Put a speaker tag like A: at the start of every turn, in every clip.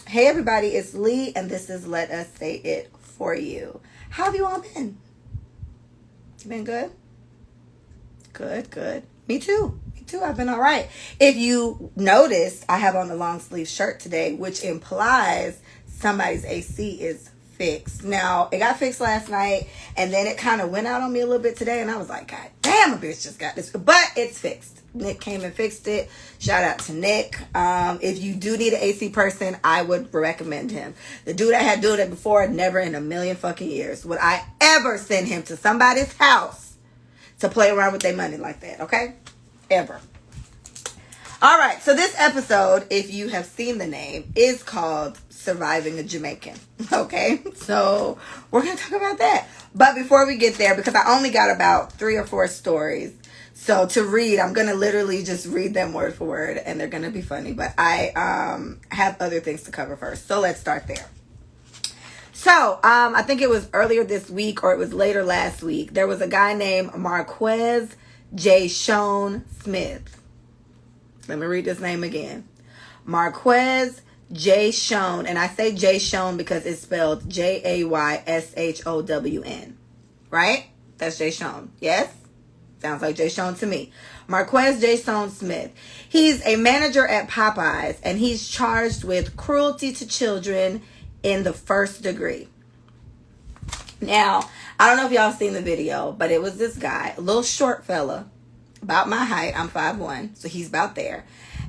A: Hey everybody, it's Lee and this is Let Us Say It For You. How have you all been? You been good? Good. Me too. I've been all right. If you noticed, I have on the long sleeve shirt today, which implies somebody's AC is fixed. Now, it got fixed last night and then it kind of went out on me a little bit today and I was like, God damn, a bitch just got this. But it's fixed. Nick came and fixed it. Shout out to Nick. If you do need an AC person, I would recommend him. The dude I had doing it before, never in a million fucking years would I ever send him to somebody's house to play around with their money like that, okay? Ever. All right, so this episode, if you have seen the name, is called Surviving a Jamaican, okay? So we're going to talk about that. But before we get there, because I only got about 3 or 4 stories, so to read, I'm going to literally just read them word for word, and they're going to be funny. But I have other things to cover first. So let's start there. So I think it was earlier this week or it was later last week. There was a guy named Marquez J. Shone Smith. Let me read this name again. Marquez J. Shone. And I say J. Shone because it's spelled Jayshon. Right? That's J. Shone. Yes? Sounds like Jay Sean to me. Marquez J. Sean Smith. He's a manager at Popeyes, and he's charged with cruelty to children in the first degree. Now, I don't know if y'all seen the video, but it was this guy, a little short fella, about my height. I'm 5'1", so he's about there.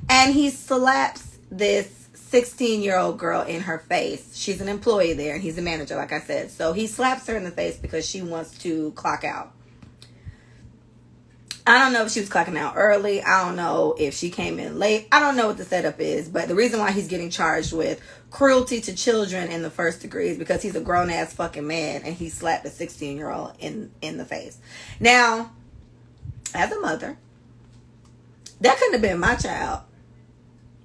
A: And he slaps this 16-year-old girl in her face. She's an employee there, and he's a manager, like I said. So he slaps her in the face because she wants to clock out. I don't know if she was clocking out early. I don't know if she came in late. I don't know what the setup is. But the reason why he's getting charged with cruelty to children in the first degree is because he's a grown-ass fucking man and he slapped a 16-year-old in the face. Now, as a mother, that couldn't have been my child.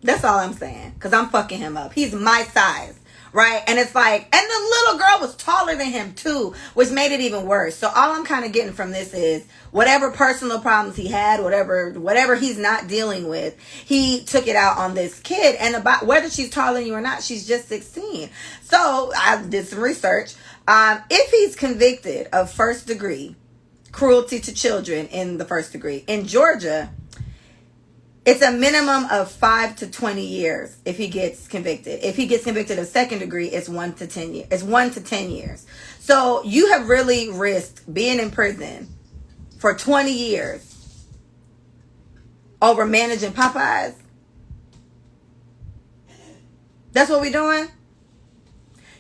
A: That's all I'm saying. Because I'm fucking him up. He's my size. Right? And it's like, and the little girl was taller than him too, which made it even worse. So all I'm kind of getting from this is whatever personal problems he had, whatever he's not dealing with, he took it out on this kid. And about whether she's taller than you or not, she's just 16. So I did some research. If he's convicted of first degree cruelty to children in the first degree in Georgia, it's a minimum of 5 to 20 years if he gets convicted. If he gets convicted of second degree, it's 1 to 10 years. It's 1 to 10 years. So you have really risked being in prison for 20 years over managing Popeyes. That's what we're doing?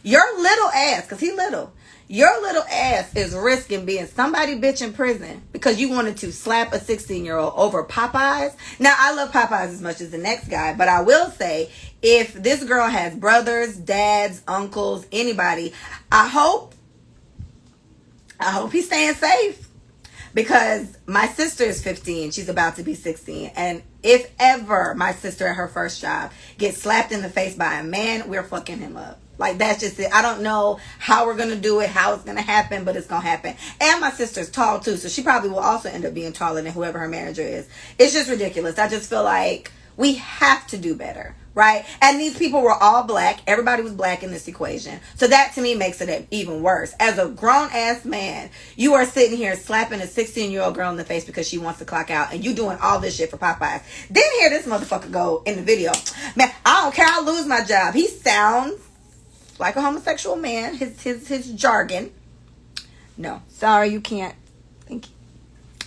A: Your little ass, because he little. Your little ass is risking being somebody bitch in prison because you wanted to slap a 16-year-old over Popeyes. Now, I love Popeyes as much as the next guy, but I will say, if this girl has brothers, dads, uncles, anybody, I hope he's staying safe. Because my sister is 15. She's about to be 16. And if ever my sister at her first job gets slapped in the face by a man, we're fucking him up. Like, that's just it. I don't know how we're going to do it, how it's going to happen, but it's going to happen. And my sister's tall, too. So she probably will also end up being taller than whoever her manager is. It's just ridiculous. I just feel like we have to do better. Right? And these people were all black. Everybody was black in this equation. So that to me makes it even worse. As a grown-ass man, you are sitting here slapping a 16-year-old girl in the face because she wants to clock out. And you doing all this shit for Popeyes. Then hear this motherfucker go in the video. Man, I don't care. I'll lose my job. He sounds like a homosexual man. His jargon. No. Sorry, you can't. Thank you.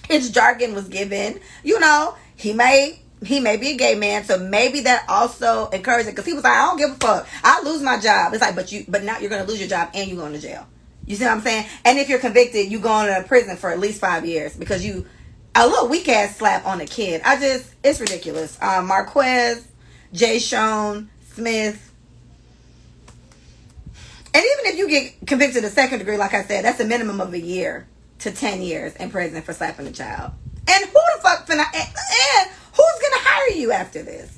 A: His jargon was given. You know, he may be a gay man, so maybe that also encouraged it. Because he was like, I don't give a fuck. I'll lose my job. It's like, but now you're going to lose your job and you're going to jail. You see what I'm saying? And if you're convicted, you going to prison for at least 5 years because you, a little weak ass slap on a kid. It's ridiculous. Marquez, J. Sean Smith. And even if you get convicted of second degree, like I said, that's a minimum of a year to 10 years in prison for slapping a child. And who the fuck finna, and who's going to hire you after this?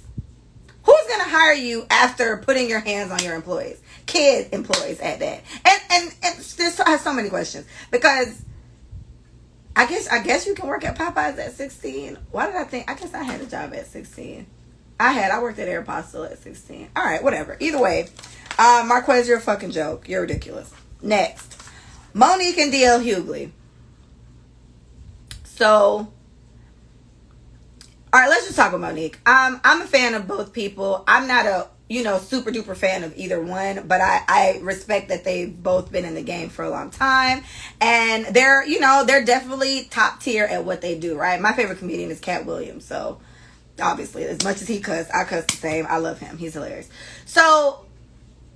A: Who's going to hire you after putting your hands on your employees? Kid employees at that. And I have so many questions. Because I guess you can work at Popeyes at 16. Why did I think? I guess I had a job at 16. I worked at Aeropostale at 16. All right, whatever. Either way, Marquez, you're a fucking joke. You're ridiculous. Next, Monique and DL Hughley. So, all right, let's just talk about Monique. I'm a fan of both people. I'm not a super duper fan of either one, but I respect that they've both been in the game for a long time, and they're definitely top tier at what they do, right? My favorite comedian is Cat Williams, so obviously, as much as he cuss, I cuss the same. I love him. He's hilarious. So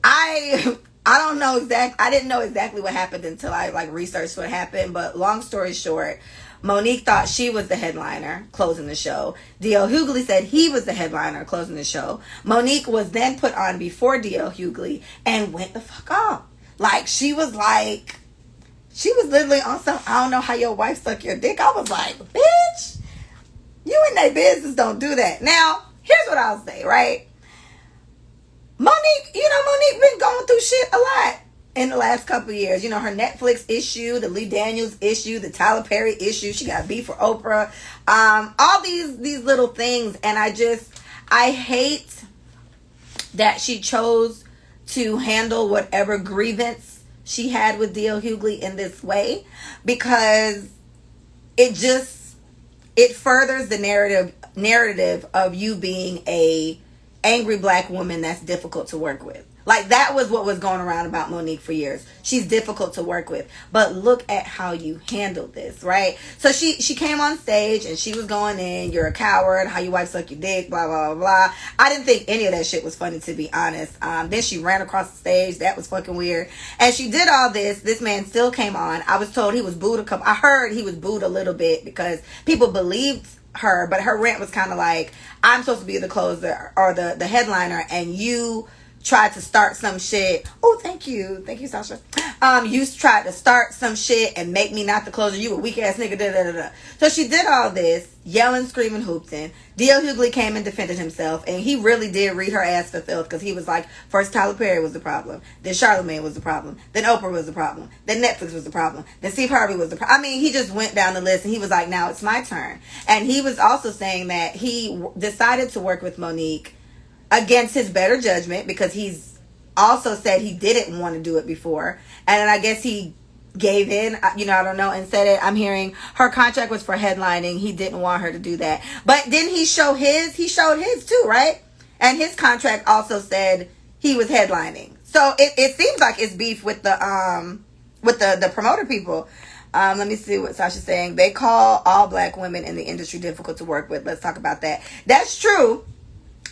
A: I don't know I didn't know exactly what happened until I researched what happened, but long story short, Monique thought she was the headliner closing the show. DL Hughley said he was the headliner closing the show. Monique was then put on before DL Hughley and went the fuck off. She was literally on some, I don't know how your wife suck your dick. I was like, bitch, you in their business, don't do that. Now, here's what I'll say, right? Monique been going through shit a lot in the last couple of years. Her Netflix issue, the Lee Daniels issue, the Tyler Perry issue. She got beef for Oprah. All these little things. And I hate that she chose to handle whatever grievance she had with DL Hughley in this way, because it furthers the narrative of you being a angry black woman that's difficult to work with. That was what was going around about Monique for years. She's difficult to work with. But look at how you handled this, right? So she came on stage and she was going in, you're a coward, how your wife suck your dick, blah, blah, blah, blah. I didn't think any of that shit was funny, to be honest. Then she ran across the stage. That was fucking weird. And she did all this. This man still came on. I was told he was booed I heard he was booed a little bit because people believed her, but her rant was kind of like, I'm supposed to be the closer or the headliner, and you tried to start some shit. Oh, thank you, Sasha. You tried to start some shit and make me not the closer. You a weak ass nigga. Da, da, da, da. So she did all this, yelling, screaming, hooping. DL Hughley came and defended himself, and he really did read her ass for filth, because he was like, first Tyler Perry was the problem, then Charlamagne was the problem, then Oprah was the problem, then Netflix was the problem, then Steve Harvey was the problem. I mean, he just went down the list, and he was like, now it's my turn. And he was also saying that he decided to work with Monique against his better judgment, because he's also said he didn't want to do it before, and I guess he gave in, I don't know, and said it. I'm hearing her contract was for headlining. He didn't want her to do that. But didn't he show his? He showed his too, right? And his contract also said he was headlining. So it seems like it's beef with the promoter people. Let me see what Sasha's saying. They call all black women in the industry difficult to work with. Let's talk about that. That's true.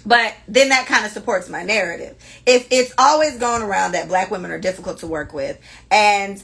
A: But then that kind of supports my narrative. If it's always going around that black women are difficult to work with, and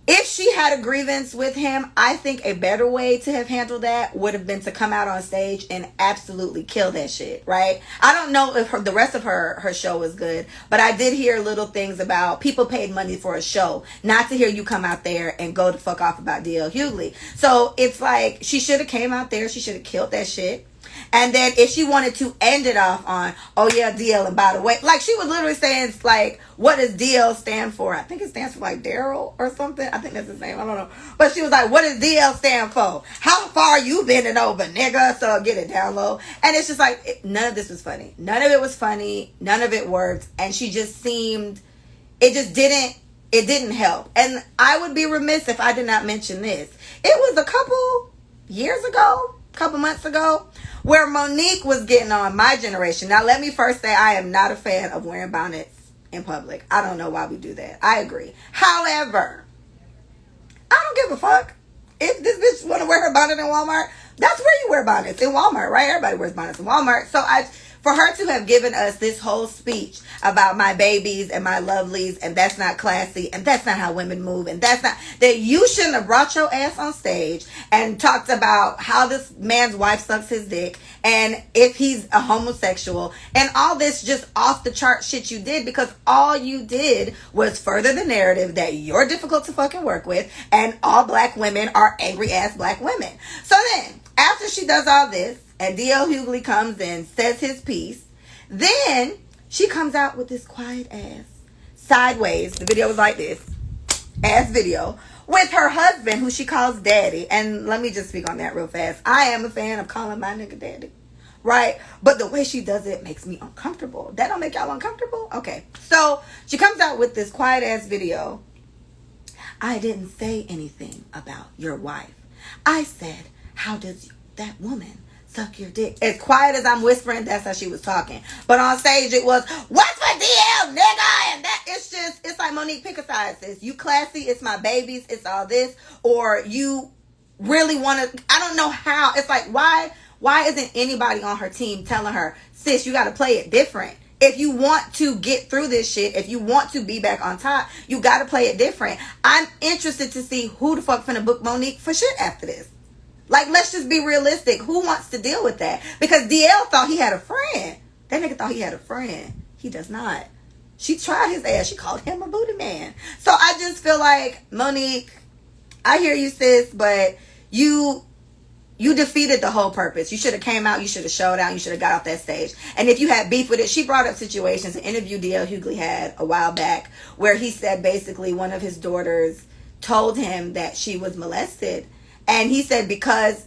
A: if she had a grievance with him, I think a better way to have handled that would have been to come out on stage and absolutely kill that shit, right? I don't know if the rest of her show was good, but I did hear little things about people paid money for a show, not to hear you come out there and go the fuck off about DL Hughley. So it's like, she should have came out there, she should have killed that shit. And then if she wanted to end it off on, oh yeah, DL, and by the way, she was literally saying, what does DL stand for? I think it stands for Daryl or something. I think that's his name. I don't know. But she was like, what does DL stand for? How far you bending over, nigga? So get it down low. And it's just none of this was funny. None of it was funny. None of it worked. And she just seemed, it didn't help. And I would be remiss if I did not mention this. It was a couple months ago, where Monique was getting on my generation. Now, let me first say, I am not a fan of wearing bonnets in public. I don't know why we do that. I agree. However, I don't give a fuck. If this bitch want to wear her bonnet in Walmart, that's where you wear bonnets, in Walmart, right? Everybody wears bonnets in Walmart. So for her to have given us this whole speech about my babies and my lovelies, and that's not classy, and that's not how women move, and that's not, that you shouldn't have brought your ass on stage and talked about how this man's wife sucks his dick, and if he's a homosexual, and all this just off the chart shit you did, because all you did was further the narrative that you're difficult to fucking work with, and all black women are angry ass black women. So then, after she does all this, and DL Hughley comes in, says his piece, then she comes out with this quiet ass, sideways, the video was like this, ass video, with her husband, who she calls daddy. And let me just speak on that real fast. I am a fan of calling my nigga daddy. right? But the way she does it makes me uncomfortable. That don't make y'all uncomfortable? Okay. So she comes out with this quiet ass video. I didn't say anything about your wife. I said, how does that woman suck your dick? As quiet as I'm whispering, that's how she was talking. But on stage it was, what's for DL, nigga? And that, it's like, Monique, pick a side, sis. You classy, it's my babies, it's all this. Or you really want to, I don't know how. It's like, why isn't anybody on her team telling her, sis, you got to play it different? If you want to get through this shit, if you want to be back on top, you got to play it different. I'm interested to see who the fuck finna book Monique for shit after this. Like, let's just be realistic. Who wants to deal with that? Because DL thought he had a friend. That nigga thought he had a friend. He does not. She tried his ass. She called him a booty man. So I just feel like, Monique, I hear you, sis, but you defeated the whole purpose. You should have came out. You should have showed out. You should have got off that stage. And if you had beef with it, she brought up situations. An interview DL Hughley had a while back where he said basically one of his daughters told him that she was molested. And he said because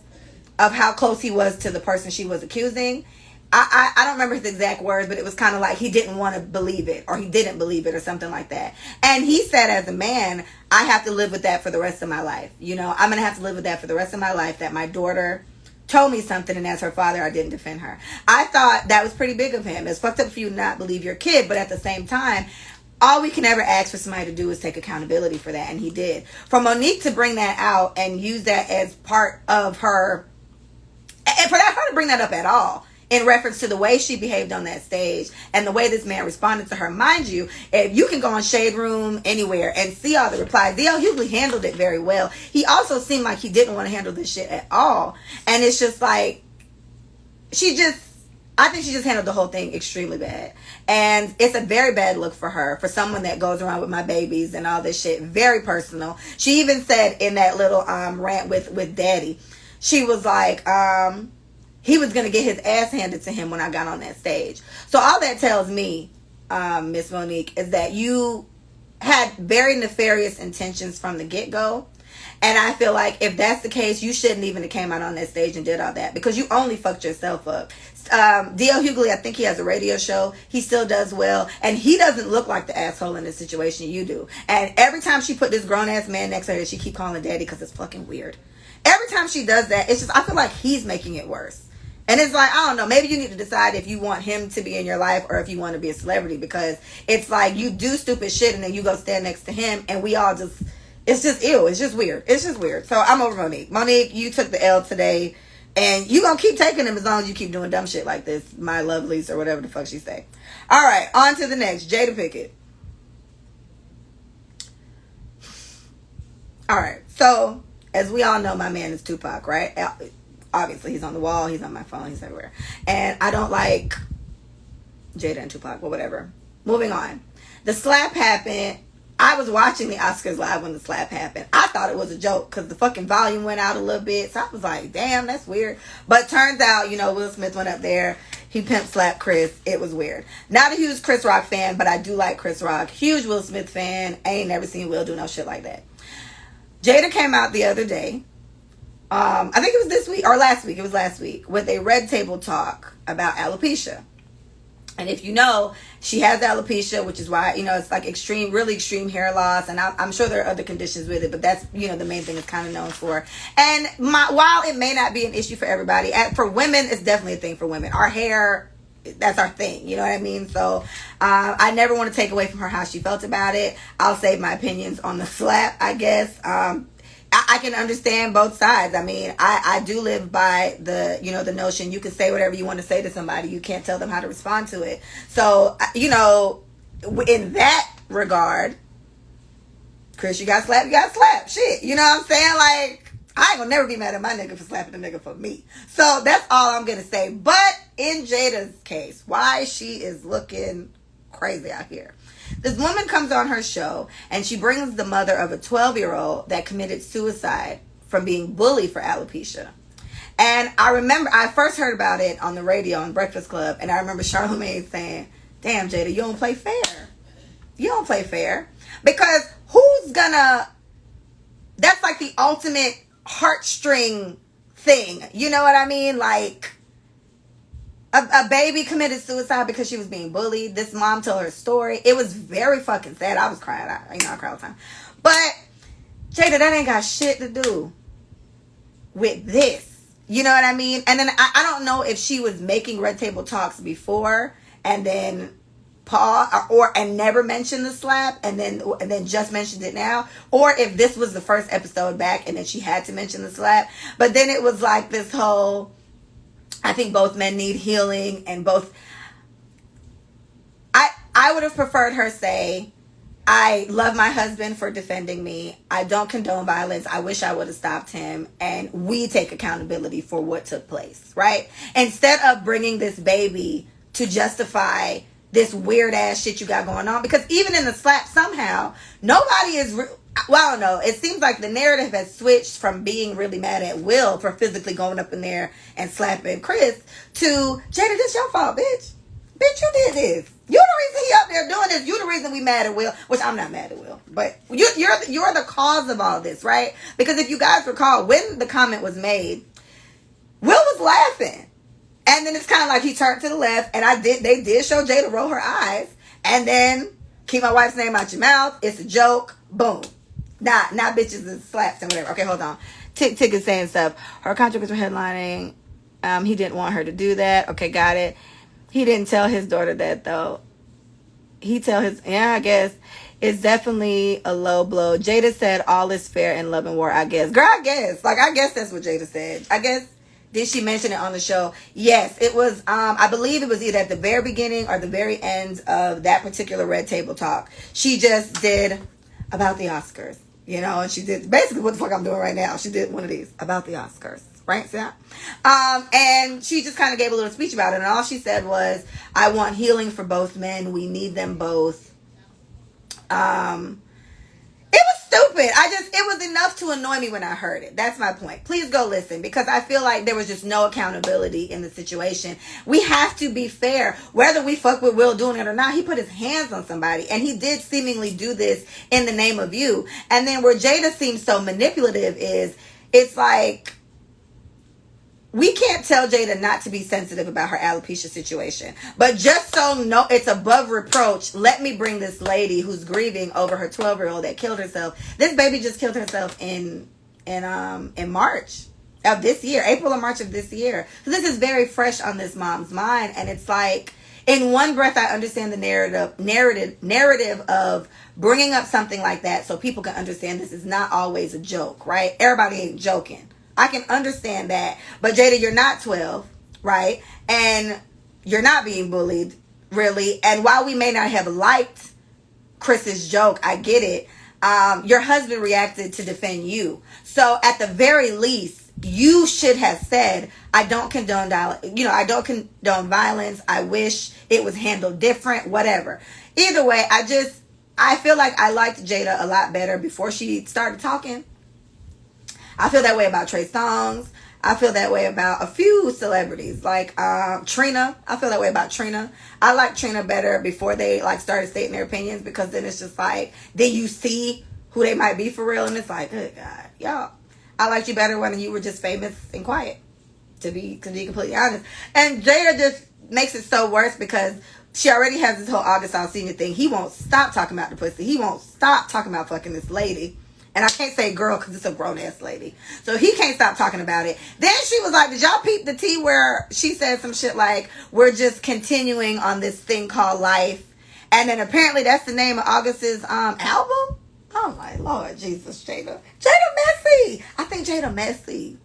A: of how close he was to the person she was accusing, I don't remember his exact words, but it was kind of like he didn't want to believe it, or he didn't believe it, or something like that. And he said, as a man, I have to live with that for the rest of my life. You know, I'm going to have to live with that for the rest of my life, that my daughter told me something, and as her father, I didn't defend her. I thought that was pretty big of him. It's fucked up for you to not believe your kid, but at the same time, all we can ever ask for somebody to do is take accountability for that, and he did. For Monique to bring that out and use that as part of her, and for her to bring that up at all, in reference to the way she behaved on that stage and the way this man responded to her. Mind you, if you can go on Shade Room anywhere and see all the replies, DL Hughley handled it very well. He also seemed like he didn't want to handle this shit at all. And it's just like, I think she just handled the whole thing extremely bad. And it's a very bad look for her, for someone that goes around with my babies and all this shit. Very personal. She even said in that little rant with Daddy, she was like, he was going to get his ass handed to him when I got on that stage. So all that tells me, Miss Monique, is that you had very nefarious intentions from the get-go. And I feel like if that's the case, you shouldn't even have came out on that stage and did all that, because you only fucked yourself up. DL Hughley, I think he has a radio show. He still does well. And he doesn't look like the asshole in this situation you do. And every time she put this grown-ass man next to her, she keep calling Daddy because it's fucking weird. Every time she does that, it's just, I feel like he's making it worse. And it's like, I don't know, maybe you need to decide if you want him to be in your life or if you want to be a celebrity, because it's like you do stupid shit and then you go stand next to him and we all just, it's just ew. It's just weird. It's just weird. So I'm over Monique. Monique, you took the L today and you gonna keep taking them as long as you keep doing dumb shit like this. My lovelies or whatever the fuck she say. All right, on to the next. Jada Pickett. All right, so as we all know, my man is Tupac, right? Obviously, he's on the wall, he's on my phone, he's everywhere. And I don't like Jada and Tupac, but whatever. Moving on. The slap happened. I was watching the Oscars live when the slap happened. I thought it was a joke because the fucking volume went out a little bit. So I was like, damn, that's weird. But turns out, you know, Will Smith went up there. He pimp slapped Chris. It was weird. Not a huge Chris Rock fan, but I do like Chris Rock. Huge Will Smith fan. I ain't never seen Will do no shit like that. Jada came out the other day. I think it was this week or last week. It was last week with a Red Table Talk about alopecia. And if you know, she has alopecia, which is why, you know, it's like extreme, really extreme hair loss. And I'm sure there are other conditions with it, but that's, you know, the main thing it's kind of known for. And while it may not be an issue for everybody, for women, it's definitely a thing for women. Our hair, that's our thing. You know what I mean? So I never want to take away from her how she felt about it. I'll save my opinions on the slap, I guess. I can understand both sides. I mean, I do live by the, you know, the notion you can say whatever you want to say to somebody. You can't tell them how to respond to it. So, you know, in that regard, Chris, you got slapped, you got slapped. Shit. You know what I'm saying? Like, I ain't gonna never be mad at my nigga for slapping a nigga for me. So that's all I'm gonna say. But in Jada's case, why she is looking crazy out here. This woman comes on her show and she brings the mother of a 12-year-old that committed suicide from being bullied for alopecia. And I remember I first heard about it on the radio on Breakfast Club, and I remember Charlamagne saying, damn, Jada, you don't play fair. You don't play fair. Because that's like the ultimate heartstring thing. You know what I mean? Like, A baby committed suicide because she was being bullied. This mom told her story. It was very fucking sad. I was crying. I cry all the time. But Jada, that ain't got shit to do with this. You know what I mean? And then I don't know if she was making Red Table Talks before and then and never mentioned the slap and then just mentioned it now, or if this was the first episode back and then she had to mention the slap. But then it was like this whole, I think both men need healing, and both, I would have preferred her say, I love my husband for defending me. I don't condone violence. I wish I would have stopped him. And we take accountability for what took place, right? Instead of bringing this baby to justify this weird ass shit you got going on. Because even in the slap, somehow, nobody is, well, I don't know. It seems like the narrative has switched from being really mad at Will for physically going up in there and slapping Chris to, Jada, this your fault, bitch. Bitch, you did this. You the reason he up there doing this. You the reason we mad at Will. Which I'm not mad at Will. But you're the cause of all this, right? Because if you guys recall, when the comment was made, Will was laughing. And then it's kind of like he turned to the left. And they did show Jada roll her eyes. And then, keep my wife's name out your mouth. It's a joke. Boom. Not bitches and slaps and whatever. Okay, hold on. Tick is saying stuff. Her contract was headlining. He didn't want her to do that. Okay, got it. He didn't tell his daughter that, though. I guess. It's definitely a low blow. Jada said all is fair in love and war, I guess. Girl, I guess. I guess that's what Jada said. I guess. Did she mention it on the show? Yes, it was, I believe it was either at the very beginning or the very end of that particular Red Table Talk. She just did about the Oscars, and she did basically what the fuck I'm doing right now. She did one of these about the Oscars. Right, see that? And she just kind of gave a little speech about it. And all she said was, I want healing for both men. We need them both. It was stupid. It was enough to annoy me when I heard it. That's my point. Please go listen, because I feel like there was just no accountability in the situation. We have to be fair. Whether we fuck with Will doing it or not, he put his hands on somebody. And he did seemingly do this in the name of you. And then where Jada seems so manipulative is, it's like, we can't tell Jada not to be sensitive about her alopecia situation. But just so no, it's above reproach, let me bring this lady who's grieving over her 12-year-old that killed herself. This baby just killed herself in March of this year, April or March of this year. So this is very fresh on this mom's mind. And it's like, in one breath, I understand the narrative of bringing up something like that so people can understand this is not always a joke, right? Everybody ain't joking. I can understand that. But Jada, you're not 12, right? And you're not being bullied, really. And while we may not have liked Chris's joke, I get it. Your husband reacted to defend you. So at the very least, you should have said, I don't condone violence. I wish it was handled different, whatever. Either way, I feel like I liked Jada a lot better before she started talking. I feel that way about Trey Songz. I feel that way about a few celebrities like Trina. I feel that way about Trina. I like Trina better before they started stating their opinions, because then it's just like, then you see who they might be for real, and it's like, good God, y'all. I liked you better when you were just famous and quiet, to be completely honest. And Jada just makes it so worse because she already has this whole August Alsina thing. He won't stop talking about the pussy. He won't stop talking about fucking this lady. And I can't say girl because it's a grown-ass lady. So he can't stop talking about it. Then she was like, did y'all peep the tea where she said some shit like, we're just continuing on this thing called life. And then apparently that's the name of August's album? Oh my Lord Jesus, Jada. Jada messy. I think Jada messy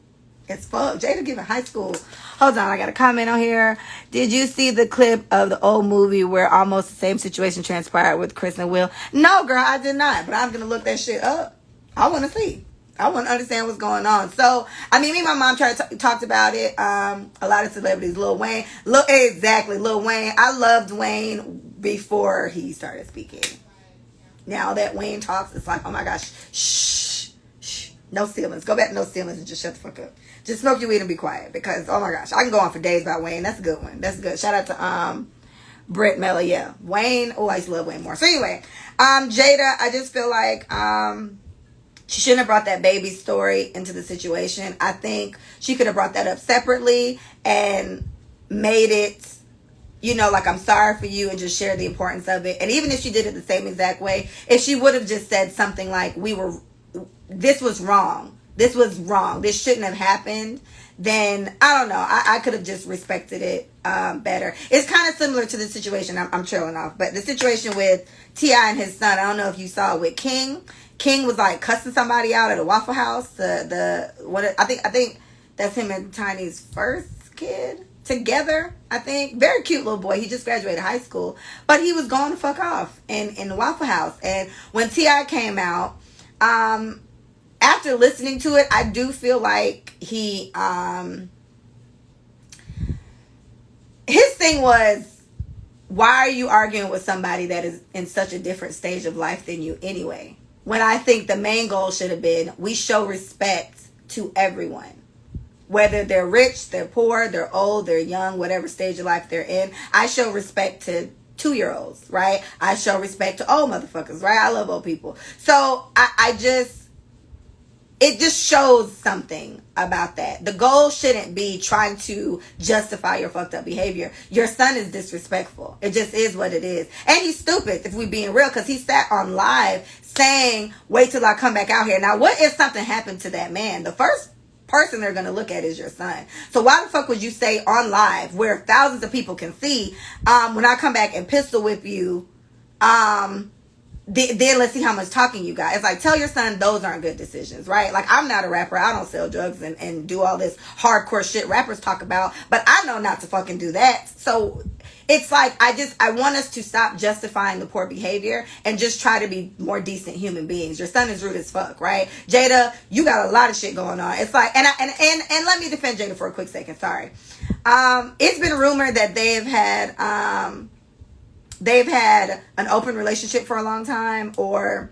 A: as fuck. Jada giving high school. Hold on, I got a comment on here. Did you see the clip of the old movie where almost the same situation transpired with Chris and Will? No, girl, I did not. But I'm going to look that shit up. I want to see. I want to understand what's going on. So, I mean, me and my mom talked about it. A lot of celebrities. Lil Wayne. Lil Wayne. I loved Wayne before he started speaking. Now that Wayne talks, it's like, oh my gosh. Shh. No ceilings. Go back to no ceilings and just shut the fuck up. Just smoke your weed and be quiet. Because, oh my gosh. I can go on for days about Wayne. That's a good one. That's good. Shout out to Britt Mello. Yeah. Wayne. Oh, I used to love Wayne more. So anyway. Jada, I just feel like... she shouldn't have brought that baby story into the situation. I think she could have brought that up separately and made it, you know, like, I'm sorry for you, and just share the importance of it. And even if she did it the same exact way, if she would have just said something like, this was wrong, this shouldn't have happened, then I don't know, I could have just respected it better. It's kind of similar to the situation, I'm trailing off, but the situation with T.I. and his son, I don't know if you saw with King was like cussing somebody out at a Waffle House. I think that's him and Tiny's first kid together, I think. Very cute little boy. He just graduated high school, but he was going to fuck off in the Waffle House. And when T.I. came out, after listening to it, I do feel like his thing was, why are you arguing with somebody that is in such a different stage of life than you anyway? When I think the main goal should have been, we show respect to everyone. Whether they're rich, they're poor, they're old, they're young, whatever stage of life they're in. I show respect to 2-year-olds, right? I show respect to old motherfuckers, right? I love old people. So it just shows something about that. The goal shouldn't be trying to justify your fucked up behavior. Your son is disrespectful. It just is what it is. And he's stupid, if we being real, because he sat on live saying, wait till I come back out here. Now, what if something happened to that man? The first person they're going to look at is your son. So why the fuck would you say on live, where thousands of people can see, when I come back and pistol whip you, then let's see how much talking you got. It's like, tell your son those aren't good decisions, right? Like, I'm not a rapper. I don't sell drugs and do all this hardcore shit rappers talk about, but I know not to fucking do that. So it's like, I want us to stop justifying the poor behavior and just try to be more decent human beings. Your son is rude as fuck, right? Jada, you got a lot of shit going on. It's like, and let me defend Jada for a quick second. Sorry. It's been rumored that they've had an open relationship for a long time, or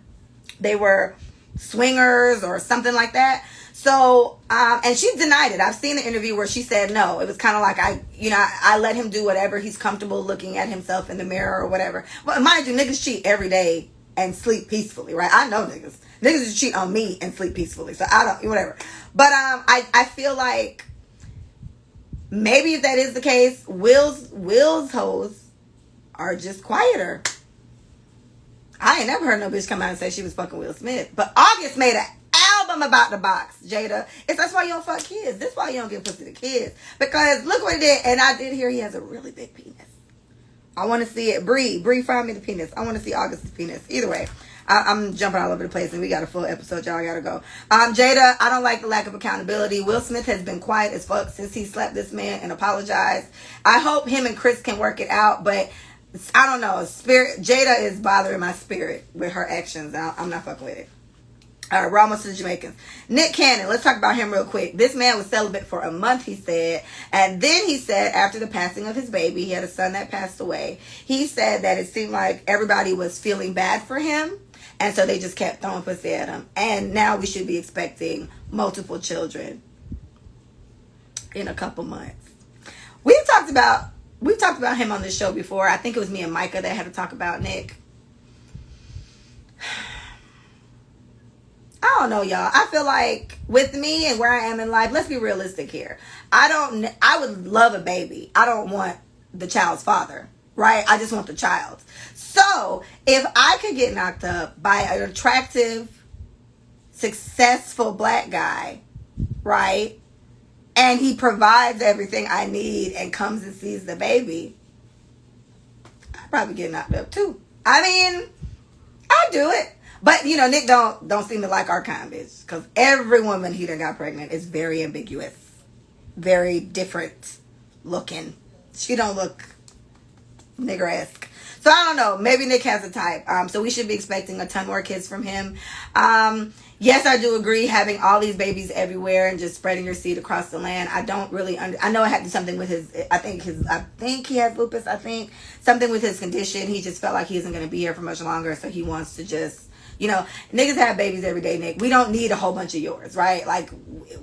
A: they were swingers or something like that. So, and she denied it. I've seen the interview where she said no. It was kind of like, I let him do whatever he's comfortable looking at himself in the mirror or whatever. But mind you, niggas cheat every day and sleep peacefully, right? I know niggas. Niggas just cheat on me and sleep peacefully. So I don't, whatever. But I feel like maybe if that is the case, Will's hoes are just quieter. I ain't never heard no bitch come out and say she was fucking Will Smith. But August made an album about the box, Jada. That's why you don't fuck kids. That's why you don't give pussy to kids. Because look what he did. And I did hear he has a really big penis. I want to see it. Bree, find me the penis. I want to see August's penis. Either way, I'm jumping all over the place, and we got a full episode. Y'all gotta go. Jada, I don't like the lack of accountability. Will Smith has been quiet as fuck since he slapped this man and apologized. I hope him and Chris can work it out, but I don't know. Jada is bothering my spirit with her actions. I'm not fucking with it. All right, we're almost to the Jamaicans. Nick Cannon, let's talk about him real quick. This man was celibate for a month, he said. And then he said after the passing of his baby, he had a son that passed away. He said that it seemed like everybody was feeling bad for him. And so they just kept throwing pussy at him. And now we should be expecting multiple children in a couple months. We've talked about him on this show before. I think it was me and Micah that had to talk about Nick. I don't know, y'all. I feel like with me and where I am in life, let's be realistic here. I would love a baby. I don't want the child's father, right? I just want the child. So if I could get knocked up by an attractive, successful black guy, right? And he provides everything I need and comes and sees the baby, I'd probably get knocked up too. I mean, I'd do it. But, Nick don't seem to like our kind, bitch. Because every woman he done got pregnant is very ambiguous. Very different looking. She don't look nigger-esque. So, I don't know. Maybe Nick has a type. So, we should be expecting a ton more kids from him. Yes, I do agree. Having all these babies everywhere and just spreading your seed across the land. I don't really... I know it had to do something with his... I think he has lupus. I think something with his condition. He just felt like he isn't going to be here for much longer. So, he wants to just... niggas have babies every day, Nick. We don't need a whole bunch of yours, right? Like,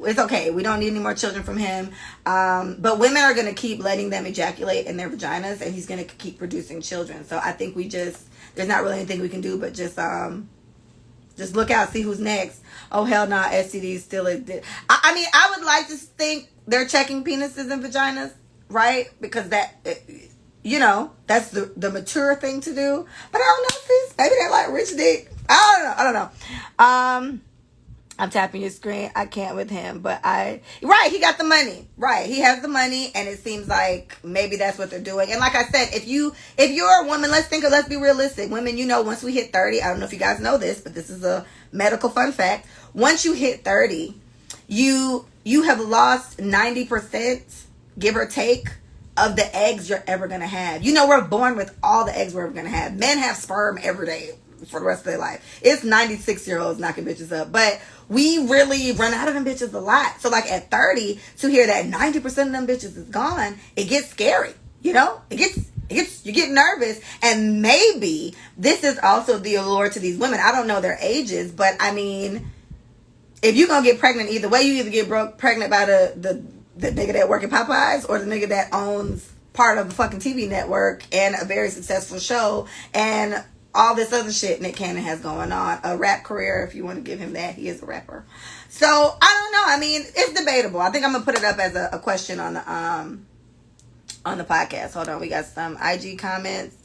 A: it's okay. We don't need any more children from him. But women are going to keep letting them ejaculate in their vaginas, and he's going to keep producing children. So I think there's not really anything we can do but just look out, see who's next. Oh, hell nah, STDs still exist. I mean, I would like to think they're checking penises and vaginas. right? Because that, you know, that's the mature thing to do. But I don't know, sis. Maybe they like rich dick. I don't know. I'm tapping your screen. I can't with him, but right, he got the money. Right, he has the money, and it seems like maybe that's what they're doing. And like I said, if you're a woman, let's be realistic. Women, you know, once we hit 30, I don't know if you guys know this, but this is a medical fun fact. Once you hit 30, you have lost 90%, give or take, of the eggs you're ever gonna have. You know, we're born with all the eggs we're ever gonna have. Men have sperm every day for the rest of their life. It's 96-year-olds knocking bitches up, but we really run out of them bitches a lot. So like at 30, to hear that 90% of them bitches is gone, it gets scary. You know, you get nervous. And maybe this is also the allure to these women. I don't know their ages, but I mean, if you're gonna get pregnant either way, you either get pregnant by the nigga that work at Popeyes, or the nigga that owns part of the fucking TV network and a very successful show and all this other shit Nick Cannon has going on. A rap career, if you want to give him that. He is a rapper. So, I don't know. I mean, it's debatable. I think I'm going to put it up as a question on the podcast. Hold on. We got some IG comments.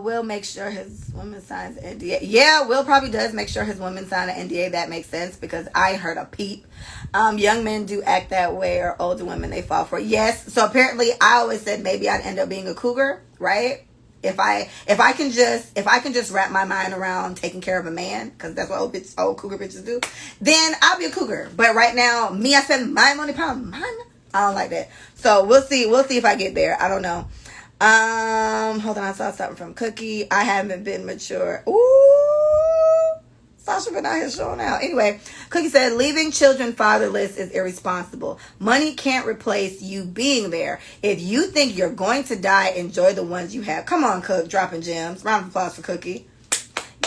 A: Will make sure his woman signs an NDA. Yeah, Will probably does make sure his woman sign an NDA. That makes sense, because I heard a peep. Young men do act that way, or older women, they fall for it. Yes. So apparently I always said maybe I'd end up being a cougar, right? If I can just wrap my mind around taking care of a man, because that's what old cougar bitches do, then I'll be a cougar. But right now, I spend my money pound. I don't like that. So we'll see if I get there. I don't know. Hold on, I saw something from Cookie. I haven't been mature. Ooh, Sasha been out here showing out. Anyway, Cookie said, leaving children fatherless is irresponsible. Money can't replace you being there. If you think you're going to die, enjoy the ones you have. Come on, Cook, dropping gems. Round of applause for Cookie.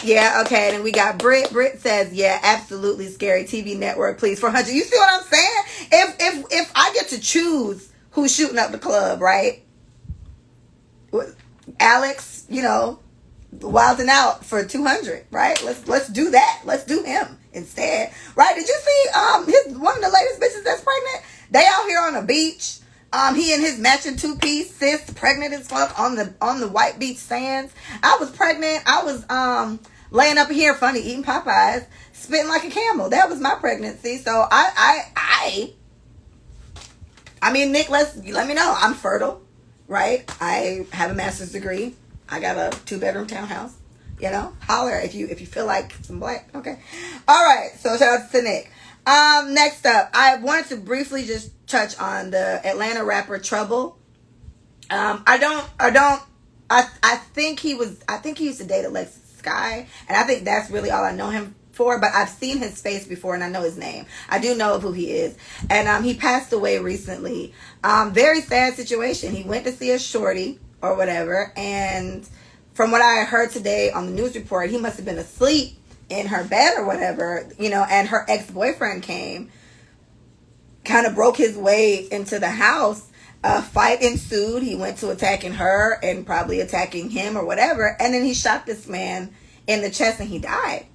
A: Yeah, okay. And we got Britt. Britt says, yeah, absolutely scary. TV network, please, 400. You see what I'm saying? If I get to choose who's shooting up the club, right? Alex, you know, wilding out for 200, right? Let's do that. Let's do him instead, right? Did you see one of the latest bitches that's pregnant? They out here on the beach. He in his matching 2-piece, sis, pregnant as fuck on the white beach sands. I was pregnant. I was laying up here, funny, eating Popeyes, spitting like a camel. That was my pregnancy. So I mean, Nick, let me know. I'm fertile. Right? I have a master's degree. I got a 2-bedroom townhouse. You know? Holler if you feel like some black. Okay. All right. So shout out to Nick. Next up, I wanted to briefly just touch on the Atlanta rapper Trouble. I think he used to date Alexis Sky, and I think that's really all I know him for, but I've seen his face before and I know his name. I do know of who he is. And he passed away recently. Very sad situation. He went to see a shorty or whatever, and from what I heard today on the news report, he must have been asleep in her bed or whatever, you know, and her ex-boyfriend came, kind of broke his way into the house. A fight ensued. He went to attacking her and probably attacking him or whatever, and then he shot this man in the chest and he died.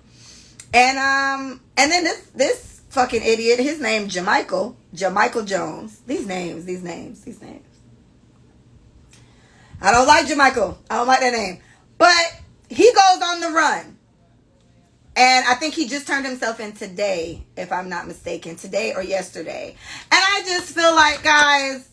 A: And then this fucking idiot, his name Jamichael Jones. These names. I don't like Jamichael. I don't like that name. But he goes on the run. And I think he just turned himself in today, if I'm not mistaken. Today or yesterday. And I just feel like, guys,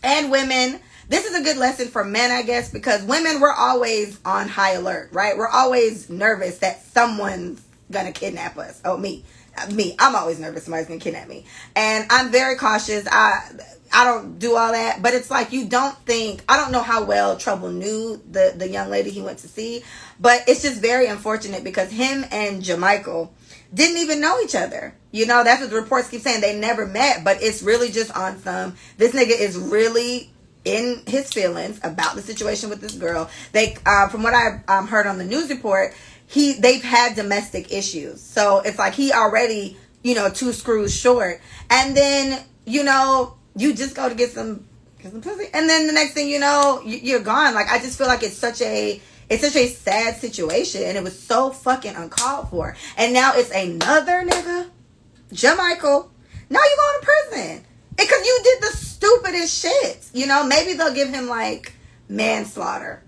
A: and women, this is a good lesson for men, I guess, because women, we're always on high alert, right? We're always nervous that someone's gonna kidnap us. Oh, me, I'm always nervous somebody's gonna kidnap me. And I'm very cautious. I don't do all that, but it's like you don't think, I don't know how well Trouble knew the young lady he went to see, but it's just very unfortunate because him and Jamichael didn't even know each other. You know, that's what the reports keep saying. They never met, but it's really just on some, this nigga is really in his feelings about the situation with this girl. They, from what I heard on the news report, they've had domestic issues. So it's like he already, you know, 2 screws short. And then, you know, you just go to get some pussy. And then the next thing you know, you're gone. Like, I just feel like it's such a sad situation. And it was so fucking uncalled for. And now it's another nigga Jamaica, now you going to prison. Because you did the stupidest shit. You know, maybe they'll give him like manslaughter.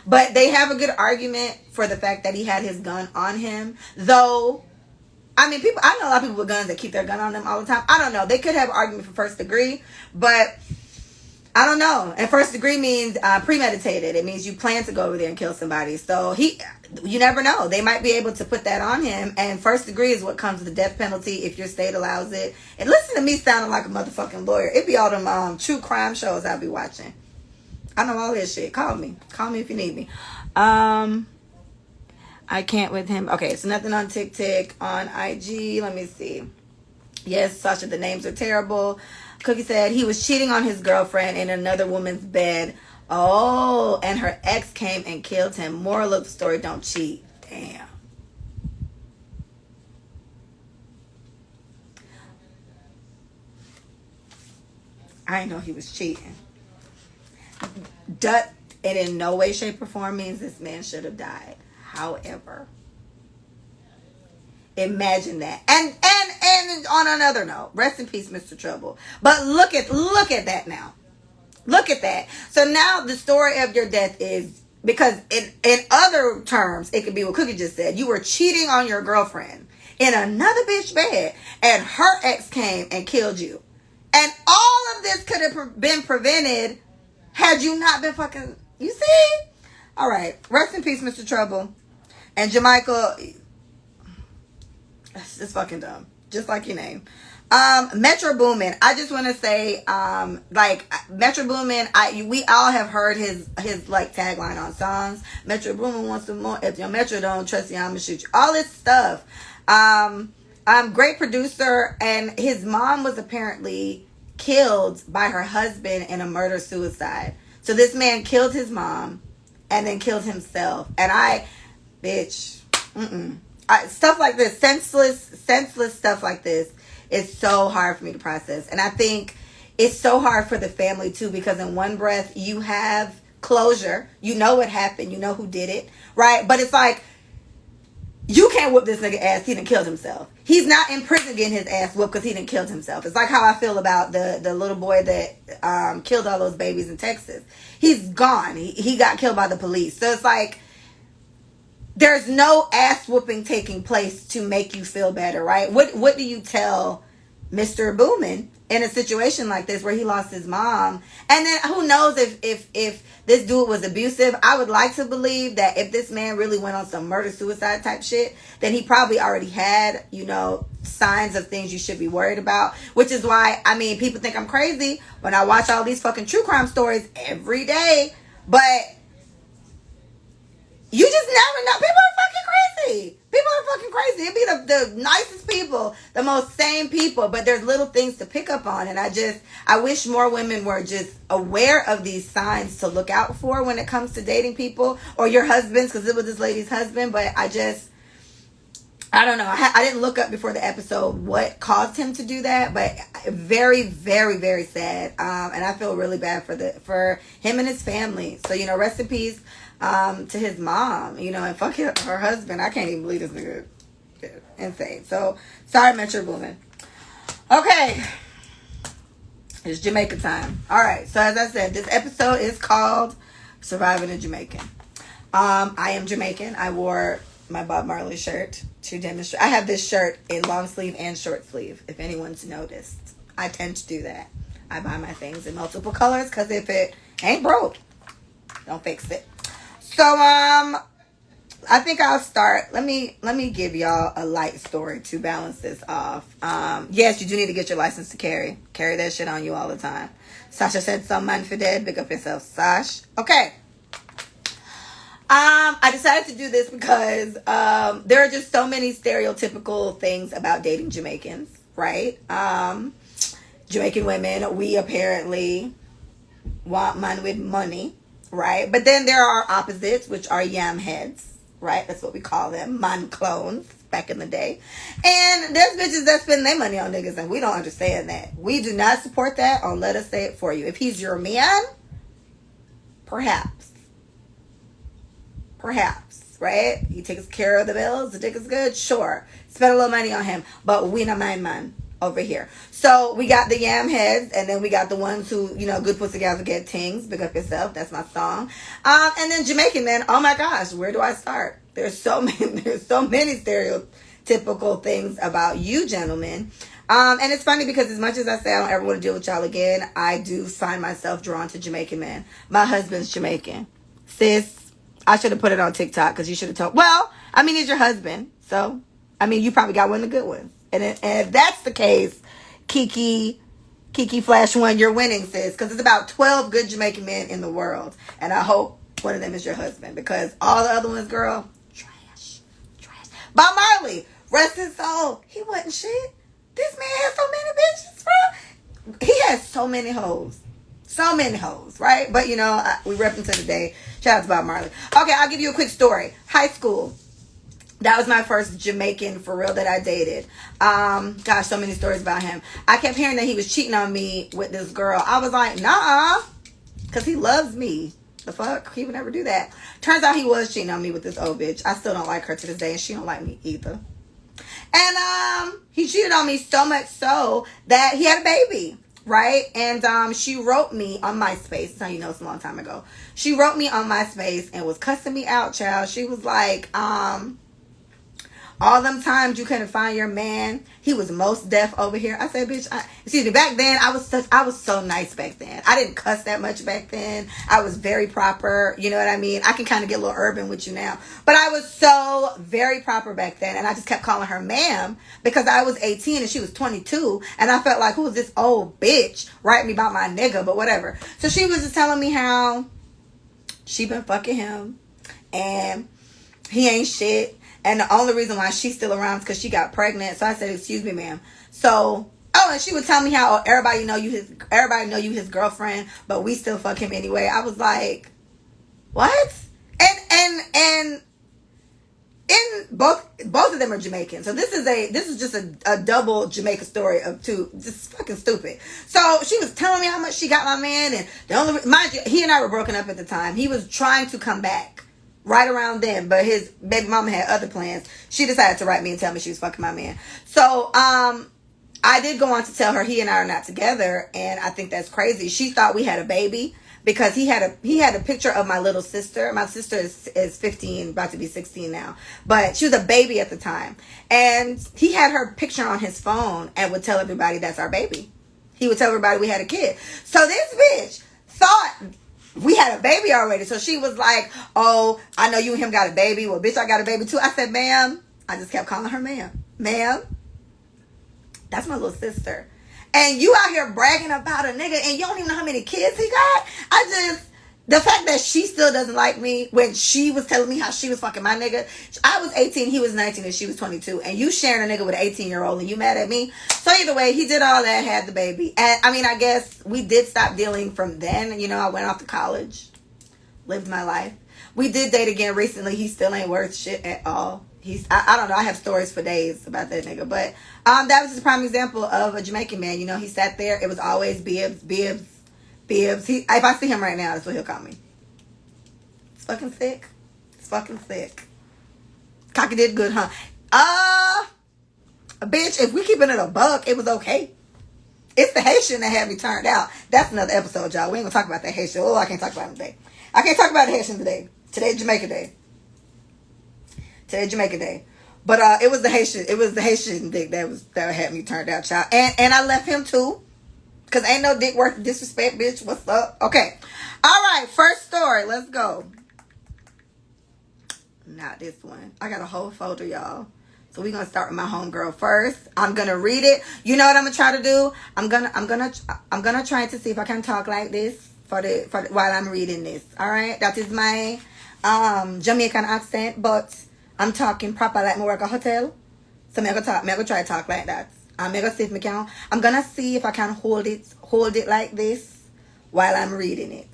A: But they have a good argument for the fact that he had his gun on him. Though, I mean, I know a lot of people with guns that keep their gun on them all the time. I don't know. They could have an argument for first degree, but I don't know. And first degree means premeditated. It means you plan to go over there and kill somebody. So you never know. They might be able to put that on him. And first degree is what comes with the death penalty if your state allows it. And listen to me sounding like a motherfucking lawyer. It be all them true crime shows I be watching. I know all this shit. Call me if you need me. I can't with him. Okay, so nothing on TikTok, on IG. Let me see. Yes, Sasha, the names are terrible. Cookie said he was cheating on his girlfriend in another woman's bed. Oh, and her ex came and killed him. Moral of the story, don't cheat. Damn. I didn't know he was cheating. It in no way, shape, or form means this man should have died. However, imagine that. And on another note, rest in peace, Mr. Trouble. But look at that now. Look at that. So now the story of your death is, because in other terms, it could be what Cookie just said. You were cheating on your girlfriend in another bitch bed, and her ex came and killed you. And all of this could have been prevented had you not been fucking, you see? All right. Rest in peace, Mr. Trouble. And Jamaica, it's fucking dumb. Just like your name. Metro Boomin. I just want to say, Metro Boomin, we all have heard his like tagline on songs. Metro Boomin wants some more. If your Metro don't trust you, I'm gonna shoot you. All this stuff. Great producer, and his mom was apparently killed by her husband in a murder-suicide. So this man killed his mom and then killed himself. And stuff like this, senseless stuff like this is so hard for me to process. And I think it's so hard for the family too, because in one breath you have closure, you know what happened, you know who did it, right? But it's like, you can't whoop this nigga ass, he done killed himself. He's not in prison getting his ass whooped because he done killed himself. It's like how I feel about the little boy that killed all those babies in Texas. He's gone. He got killed by the police. So it's like, there's no ass whooping taking place to make you feel better, right? What do you tell Mr. Boomin in a situation like this where he lost his mom? And then who knows if this dude was abusive. I would like to believe that if this man really went on some murder-suicide type shit, then he probably already had, signs of things you should be worried about. Which is why, people think I'm crazy when I watch all these fucking true crime stories every day. But you just never know. People are fucking crazy. People are fucking crazy. It'd be the nicest people, the most sane people, but there's little things to pick up on. And I wish more women were just aware of these signs to look out for when it comes to dating people or your husbands, because it was this lady's husband. But I don't know. I didn't look up before the episode what caused him to do that, but very, very, very sad. And I feel really bad for him and his family. So, rest in peace to his mom, and fuck her husband. I can't even believe this nigga. Insane. So, sorry, Metro Boomin. Okay. It's Jamaica time. All right. So, as I said, this episode is called Surviving a Jamaican. I am Jamaican. I wore my Bob Marley shirt to demonstrate. I have this shirt in long sleeve and short sleeve, if anyone's noticed. I tend to do that. I buy my things in multiple colors because if it ain't broke, don't fix it. So, I think I'll start. Let me give y'all a light story to balance this off. Yes, you do need to get your license to carry. Carry that shit on you all the time. Sasha said some man for dead. Big up yourself, Sash. Okay. I decided to do this because there are just so many stereotypical things about dating Jamaicans, right? Jamaican women, we apparently want man with money, right? But then there are opposites, which are yam heads, right? That's what we call them, man clones back in the day. And there's bitches that spend their money on niggas, and we don't understand that. We do not support that, or let us say it for you. If he's your man, perhaps, right? He takes care of the bills. The dick is good, sure. Spend a little money on him, but we not my man over here. So we got the yam heads, and then we got the ones who, you know, good pussy gals will get tings. Big up yourself. That's my song. And then Jamaican men. Oh my gosh, where do I start? There's so many stereotypical things about you gentlemen. And it's funny because as much as I say I don't ever want to deal with y'all again, I do find myself drawn to Jamaican men. My husband's Jamaican. Sis, I should have put it on TikTok because you should have told. Well, I mean, he's your husband. So, I mean, you probably got one of the good ones. And if that's the case, Kiki Flash One, you're winning, sis. Because it's about 12 good Jamaican men in the world. And I hope one of them is your husband. Because all the other ones, girl, trash. Bob Marley, rest his soul. He wasn't shit. This man has so many bitches, bro. He has so many hoes. So many hoes, right? But, you know, we repping today. Shout out to Bob Marley. Okay, I'll give you a quick story. High school. That was my first Jamaican for real that I dated. Gosh, so many stories about him. I kept hearing that he was cheating on me with this girl. I was like, nah, because he loves me. The fuck? He would never do that. Turns out he was cheating on me with this old bitch. I still don't like her to this day, and she don't like me either. And he cheated on me so much so that he had a baby, right? And she wrote me on MySpace. That's how you know it's a long time ago. She wrote me on MySpace and was cussing me out, child. She was like, all them times you couldn't find your man, he was most deaf over here. I said, bitch, excuse me, back then, I was so nice back then. I didn't cuss that much back then. I was very proper. You know what I mean? I can kind of get a little urban with you now. But I was so very proper back then. And I just kept calling her ma'am because I was 18 and she was 22. And I felt like, who is this old bitch writing me about my nigga? But whatever. So she was just telling me how she been fucking him and he ain't shit. And the only reason why she's still around is because she got pregnant. So I said, excuse me, ma'am. So, and she would tell me how everybody know you his girlfriend, but we still fuck him anyway. I was like, what? And in both of them are Jamaican. So this is just a double Jamaica story of two, just fucking stupid. So she was telling me how much she got my man, and the only, mind you, he and I were broken up at the time. He was trying to come back right around then, but his baby mama had other plans. She decided to write me and tell me she was fucking my man. So I did go on to tell her he and I are not together, and I think that's crazy. She thought we had a baby because he had a picture of my little sister. My sister is 15, about to be 16 now, but she was a baby at the time, and he had her picture on his phone and would tell everybody that's our baby. He would tell everybody we had a kid. So this bitch thought we had a baby already. So she was like, oh, I know you and him got a baby. Well, bitch, I got a baby too. I said, ma'am. I just kept calling her ma'am. Ma'am, that's my little sister. And you out here bragging about a nigga and you don't even know how many kids he got. The fact that she still doesn't like me when she was telling me how she was fucking my nigga. I was 18, he was 19, and she was 22. And you sharing a nigga with an 18-year-old and you mad at me? So either way, he did all that, had the baby. And I mean, I guess we did stop dealing from then. You know, I went off to college, lived my life. We did date again recently. He still ain't worth shit at all. I don't know. I have stories for days about that nigga. But that was just a prime example of a Jamaican man. You know, he sat there. It was always Bibbs. If I see him right now, that's what he'll call me. It's fucking sick. Cocky did good, huh? Bitch, if we keeping it a buck, it was okay. It's the Haitian that had me turned out. That's another episode, y'all. We ain't gonna talk about that Haitian. Oh, I can't talk about him today. I can't talk about the Haitian today. Today's Jamaica Day. But it was the Haitian dick that had me turned out, child. And I left him too. Because ain't no dick worth disrespect, bitch. What's up? Okay. All right. First story. Let's go. Not this one. I got a whole folder, y'all. So we're going to start with my homegirl first. I'm going to read it. You know what I'm going to try to do? I'm going to try to see if I can talk like this while I'm reading this. All right. That is my Jamaican accent, but I'm talking proper like I work a hotel. So I'm going to try to talk like that. I'm gonna see if I can. I'm gonna see if I can hold it like this while I'm reading it.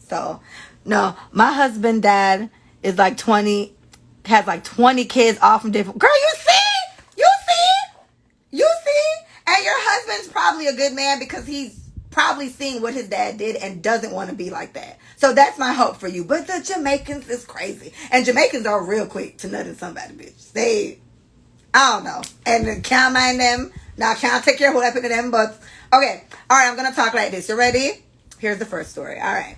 A: So, no, my husband, dad, is like 20, has like 20 kids all from different. Girl, you see, and your husband's probably a good man because he's probably seen what his dad did and doesn't want to be like that. So that's my hope for you. But the Jamaicans is crazy. And Jamaicans are real quick to nut in somebody, bitch. I don't know. And can't mind them. Now, can't take care of what happened to them, but okay. All right, I'm going to talk like this. You ready? Here's the first story. All right.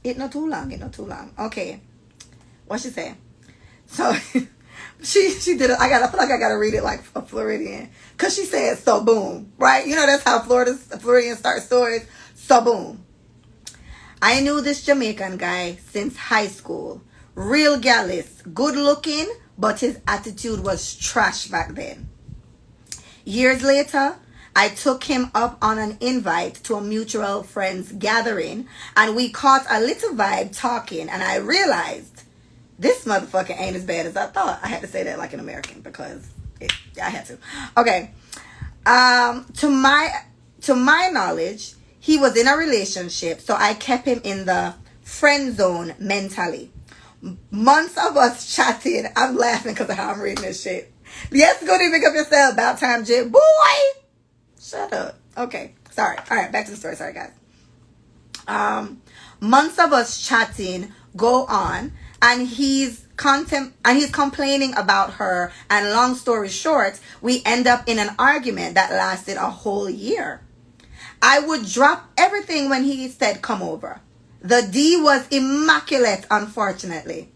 A: It not too long. Okay. What she say? So, she did it. I feel like I got to read it like a Floridian. Because she said, so boom. Right? You know, that's how Floridians start stories. So boom. I knew this Jamaican guy since high school. Real gallus. Good looking, but his attitude was trash back then. Years later, I took him up on an invite to a mutual friends gathering, and we caught a little vibe talking, and I realized this motherfucker ain't as bad as I thought. I had to say that like an American because I had to. Okay. To my knowledge, he was in a relationship, so I kept him in the friend zone mentally. Months of us chatting. I'm laughing because of how I'm reading this shit. Yes, go to pick up yourself. About time, Jit. Boy! Shut up. Okay. Sorry. All right. Back to the story. Sorry, guys. Months of us chatting go on, and he's complaining about her, and long story short, we end up in an argument that lasted a whole year. I would drop everything when he said come over. The D was immaculate, unfortunately.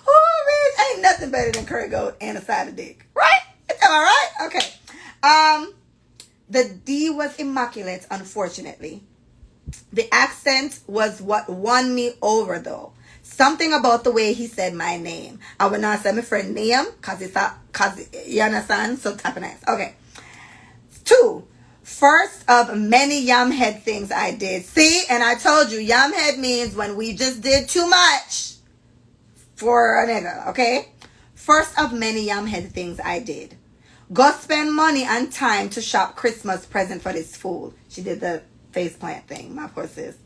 A: Oh, man, ain't nothing better than curry goat and a side of dick. Right? Am I right? Okay. The D was immaculate, unfortunately. The accent was what won me over, though. Something about the way he said my name. I would not say my friend name, cause you understand? So type of nice. Okay. 2. First of many yamhead things I did. See, and I told you, yamhead means when we just did too much for a nigga, okay? First of many yamhead things I did. Go spend money and time to shop Christmas present for this fool. She did the faceplant thing, my poor sis.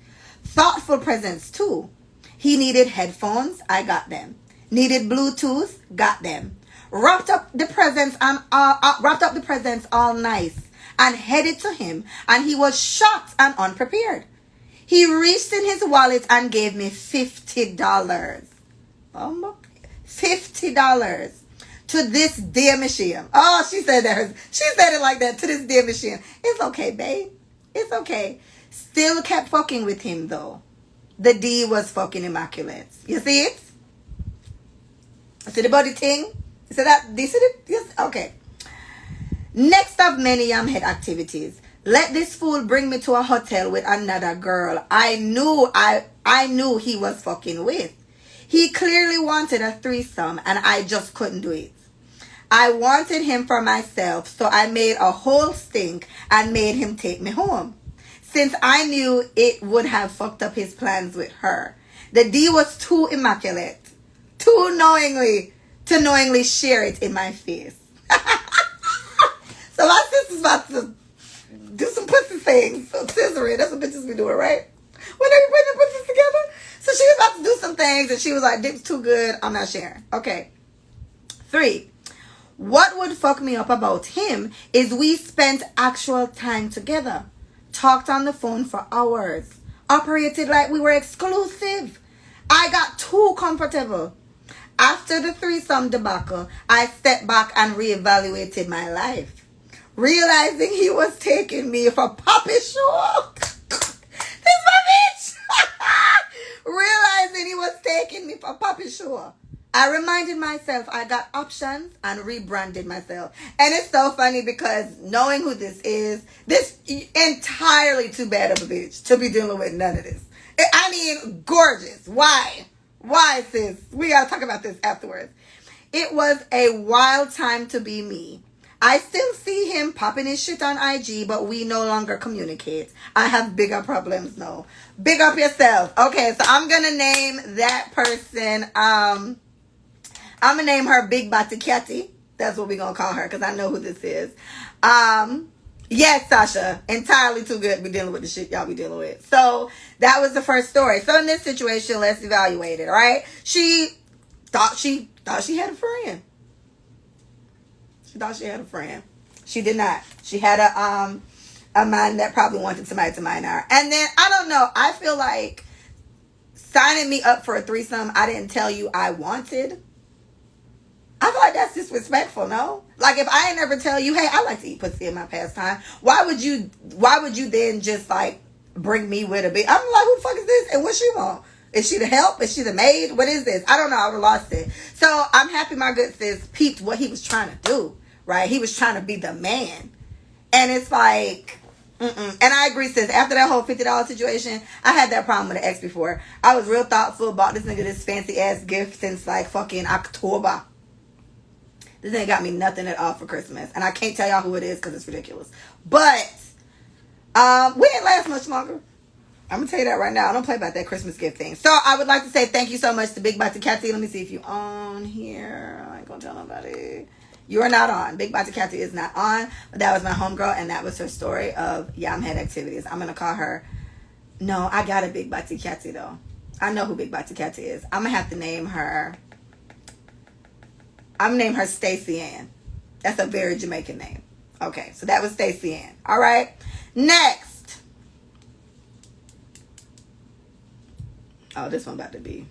A: Thoughtful presents too. He needed headphones, I got them. Needed Bluetooth, got them. Wrapped up the presents all nice and headed to him, and he was shocked and unprepared. He reached in his wallet and gave me $50. $50 to this dear machine. Oh, she said it like that, to this dear machine. It's okay, babe. It's okay. Still kept fucking with him though. The D was fucking immaculate. You see it? See the body thing? You see that? Do you see it? Yes. Okay. Next of many yamhead activities. Let this fool bring me to a hotel with another girl I knew he was fucking with. He clearly wanted a threesome and I just couldn't do it. I wanted him for myself, so I made a whole stink and made him take me home. Since I knew it would have fucked up his plans with her. The D was too immaculate. To knowingly share it in my face. So my sister's about to do some pussy things. So scissoring, that's what bitches be doing, right? When they put their pussies together. So she was about to do some things and she was like, dick's too good, I'm not sharing. Okay. 3. What would fuck me up about him is we spent actual time together. Talked on the phone for hours. Operated like we were exclusive. I got too comfortable. After the threesome debacle, I stepped back and reevaluated my life. Realizing he was taking me for puppy show. This my bitch. Realizing he was taking me for puppy show. I reminded myself I got options and rebranded myself. And it's so funny because knowing who this is entirely too bad of a bitch to be dealing with none of this. I mean, gorgeous. Why? Why, sis? We gotta talk about this afterwards. It was a wild time to be me. I still see him popping his shit on IG, but we no longer communicate. I have bigger problems now. Big up yourself. Okay, so I'm gonna name that person, I'm gonna name her Big Bati Catty. That's what we're gonna call her, because I know who this is. Yes, Sasha, entirely too good to be dealing with the shit y'all be dealing with. So that was the first story. So in this situation, let's evaluate it, all right? She thought she had a friend. She thought she had a friend. She did not. She had a man that probably wanted somebody to mine her. And then, I don't know, I feel like signing me up for a threesome I didn't tell you I wanted. I feel like that's disrespectful, no? Like, if I ain't never tell you, hey, I like to eat pussy in my pastime, why would you then just, like, bring me with a bitch? I'm like, who the fuck is this? And what she want? Is she the help? Is she the maid? What is this? I don't know. I would have lost it. So, I'm happy my good sis peeped what he was trying to do, right? He was trying to be the man. And it's like... And I agree, sis. After that whole $50 situation, I had that problem with an ex before. I was real thoughtful, bought this nigga this fancy ass gift since like fucking October. This nigga got me nothing at all for Christmas. And I can't tell y'all who it is because it's ridiculous. But we didn't last much longer. I'm gonna tell you that right now. I don't play about that Christmas gift thing. So I would like to say thank you so much to Big Bati Catty. Let me see if you on here. I ain't gonna tell nobody. You are not on. Big Bati Catty is not on. But that was my homegirl, and that was her story of Yam Head activities. I'm gonna call her. No, I got a Big Bati Catty though. I know who Big Bati Catty is. I'm gonna have to name her. I'm gonna name her Stacey Ann. That's a very Jamaican name. Okay, so that was Stacey Ann. All right. Next. Oh, this one about to be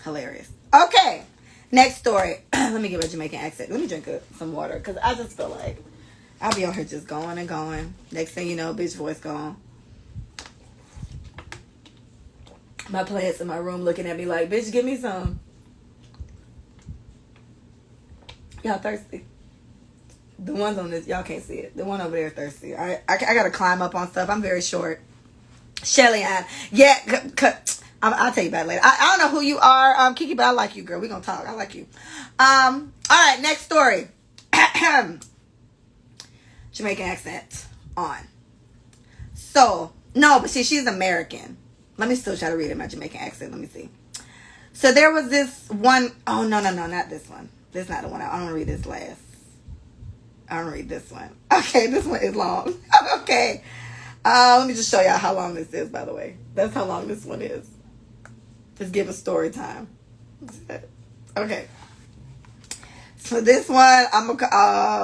A: hilarious. Okay. Next story. Let me get my Jamaican accent. Let me drink some water because I just feel like I'll be on here just going and going. Next thing you know, bitch voice gone. My plants in my room looking at me like, bitch, give me some. Y'all thirsty? The ones on this, y'all can't see it. The one over there thirsty. I gotta climb up on stuff. I'm very short. Shelly Ann. Yeah, I'll tell you about it later. I don't know who you are, Kiki, but I like you, girl. We're gonna talk. I like you. All right, next story. Jamaican accent on. So, no, but see, she's American. Let me still try to read it in my Jamaican accent. Let me see. So there was this one. Oh, no, not this one. This is not the one. I don't want to read this last. I don't read this one. Okay, this one is long. Okay. Let me just show y'all how long this is, by the way. That's how long this one is. Just give a story time. Okay. So this one,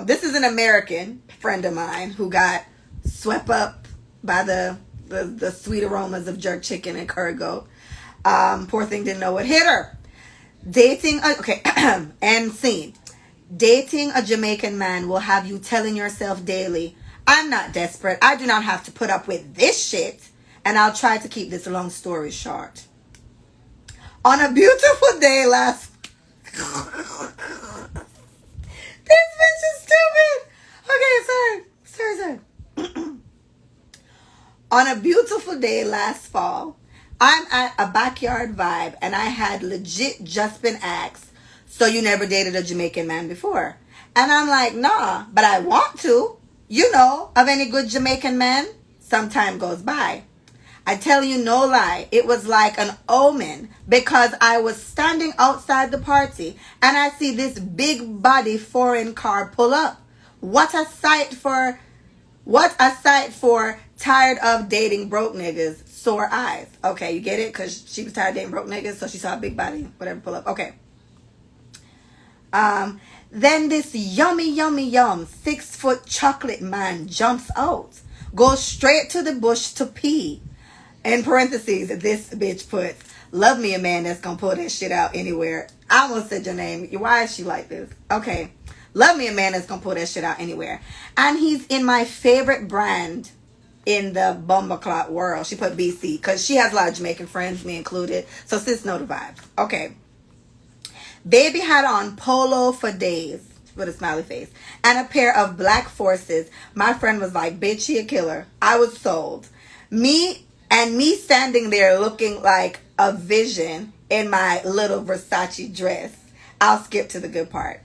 A: this is an American friend of mine who got swept up by the sweet aromas of jerk chicken and curry goat. Poor thing didn't know what hit her. And scene. Dating a Jamaican man will have you telling yourself daily, I'm not desperate. I do not have to put up with this shit. And I'll try to keep this long story short. On a beautiful day last... This bitch is stupid. Okay, sorry. On a beautiful day last fall, I'm at a backyard vibe and I had legit just been asked, so you never dated a Jamaican man before? And I'm like, nah, but I want to. You know, of any good Jamaican man? Some time goes by. I tell you no lie, it was like an omen because I was standing outside the party and I see this big body foreign car pull up. What a sight for tired of dating broke niggas, sore eyes. Okay, you get it? Because she was tired of dating broke niggas, so she saw a big body, whatever, pull up. Okay. Then this yummy 6-foot chocolate man jumps out, goes straight to the bush to pee. In parentheses, this bitch puts, love me a man that's gonna pull that shit out anywhere. I almost said your name. Why is she like this? Okay. Love me a man that's gonna pull that shit out anywhere. And he's in my favorite brand in the Bumbleclot world. She put BC because she has a lot of Jamaican friends, me included. So sis know the vibes. Okay. Baby had on polo for days with a smiley face and a pair of black forces. My friend was like, bitch, she a killer. I was sold. Me standing there looking like a vision in my little Versace dress. I'll skip to the good part.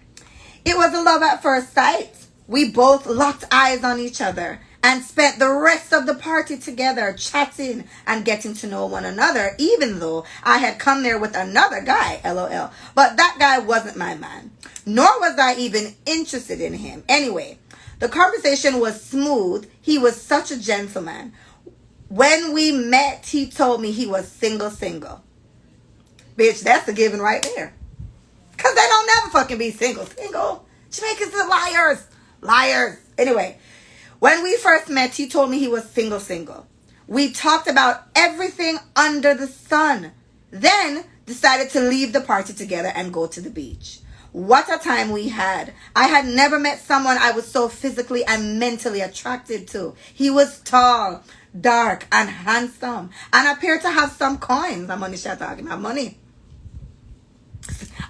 A: It was a love at first sight. We both locked eyes on each other and spent the rest of the party together, chatting and getting to know one another, even though I had come there with another guy, LOL. But that guy wasn't my man, nor was I even interested in him. Anyway, the conversation was smooth. He was such a gentleman. When we met, he told me he was single. Bitch, that's a given right there. Because they don't never fucking be single. Jamaicans are liars. Liars. Anyway, when we first met, he told me he was single. We talked about everything under the sun. Then decided to leave the party together and go to the beach. What a time we had. I had never met someone I was so physically and mentally attracted to. He was tall, dark, and handsome, and appeared to have some coins. I'm only talking about money.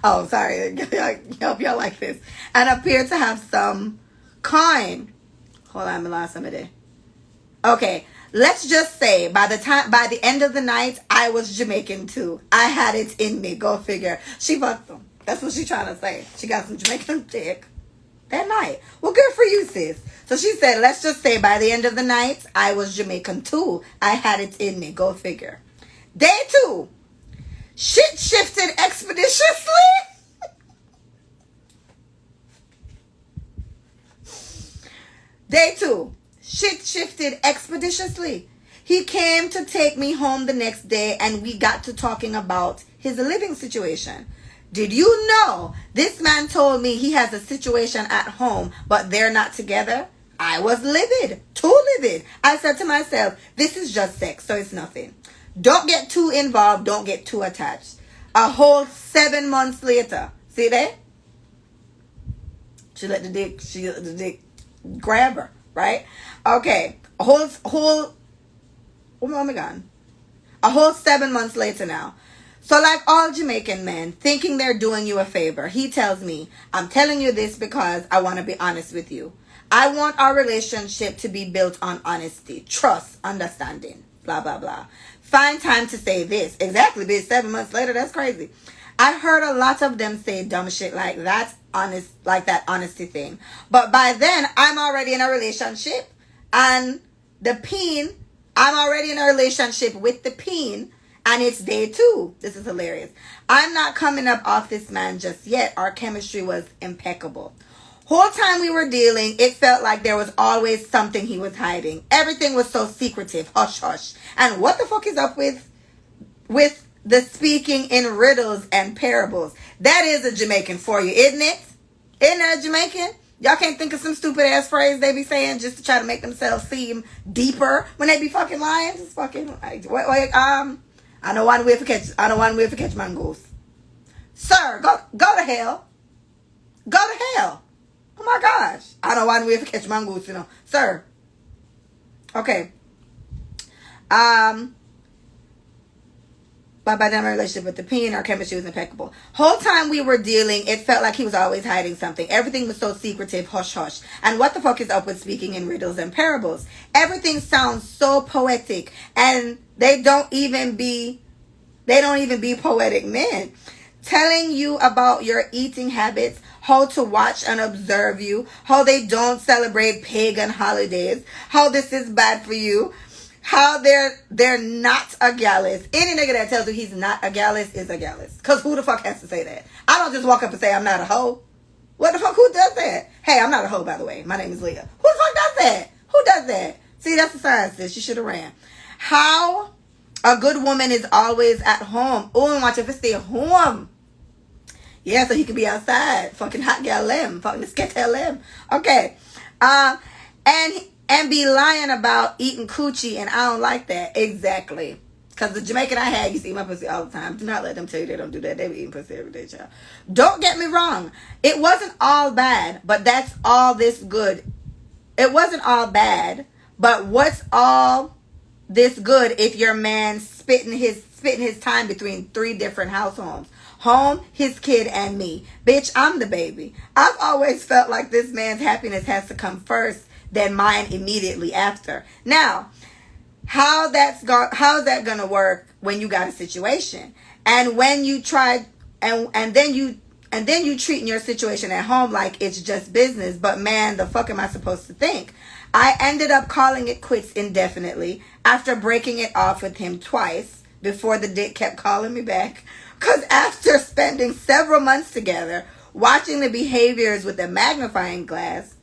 A: Oh, sorry. I hope y'all like this. And appeared to have some coin. Hold on, I lost somebody. Okay, let's just say by the end of the night, I was Jamaican too. I had it in me. Go figure. She fucked them. That's what she's trying to say. She got some Jamaican dick that night. Well, good for you, sis. So she said, let's just say by the end of the night, I was Jamaican too. I had it in me. Go figure. Day 2. Shit shifted expeditiously. Day 2. Shit shifted expeditiously. He came to take me home the next day and we got to talking about his living situation. Did you know this man told me he has a situation at home, but they're not together? I was livid, too livid. I said to myself, this is just sex, so it's nothing. Don't get too involved, don't get too attached. A whole 7 months later, see that? She let the dick grab her, right? Okay, a whole 7 months later now. So like all Jamaican men, thinking they're doing you a favor, he tells me, I'm telling you this because I want to be honest with you. I want our relationship to be built on honesty, trust, understanding, blah, blah, blah. Find time to say this. Exactly, bitch, 7 months later, that's crazy. I heard a lot of them say dumb shit like that, that honesty thing. But by then, I'm already in a relationship. And I'm already in a relationship with the peen. And it's day 2. This is hilarious. I'm not coming up off this man just yet. Our chemistry was impeccable. Whole time we were dealing, it felt like there was always something he was hiding. Everything was so secretive. Hush, hush. And what the fuck is up with the speaking in riddles and parables? That is a Jamaican for you, isn't it? Isn't that a Jamaican? Y'all can't think of some stupid ass phrase they be saying just to try to make themselves seem deeper when they be fucking lying? Just fucking I know one way to catch mangoes. Sir, go to hell. Go to hell. Oh my gosh. I know one way to catch mangoes, Sir. Okay. But by then my relationship with the peen, our chemistry was impeccable. Whole time we were dealing, it felt like he was always hiding something. Everything was so secretive, hush hush. And what the fuck is up with speaking in riddles and parables? Everything sounds so poetic, and they don't even be poetic men. Telling you about your eating habits, how to watch and observe you, how they don't celebrate pagan holidays, how this is bad for you, how they're not a gallus. Any nigga that tells you he's not a gallus is a gallus. Because who the fuck has to say that? I don't just walk up and say I'm not a hoe. What the fuck? Who does that? Hey, I'm not a hoe, by the way. My name is Leah. Who the fuck does that? Who does that? See, that's the science, sis. You should have ran. How a good woman is always at home. Oh, and watch if it's stay home. Yeah, so he could be outside. Fucking hot gal limb. Fucking sketch limb. Okay. And be lying about eating coochie, and I don't like that. Exactly. Because the Jamaican I had used to eat my pussy all the time. Do not let them tell you they don't do that. They be eating pussy every day, child. Don't get me wrong. It wasn't all bad, but that's all this good. It wasn't all bad, but what's all this good if your man spitting his time between 3 different households? Home, his kid, and me. Bitch, I'm the baby. I've always felt like this man's happiness has to come first, then mine immediately after. Now, how's that gonna work when you got a situation? And when you try and then you treating your situation at home like it's just business, but man, the fuck am I supposed to think? I ended up calling it quits indefinitely after breaking it off with him twice before the dick kept calling me back. Because after spending several months together, watching the behaviors with a magnifying glass,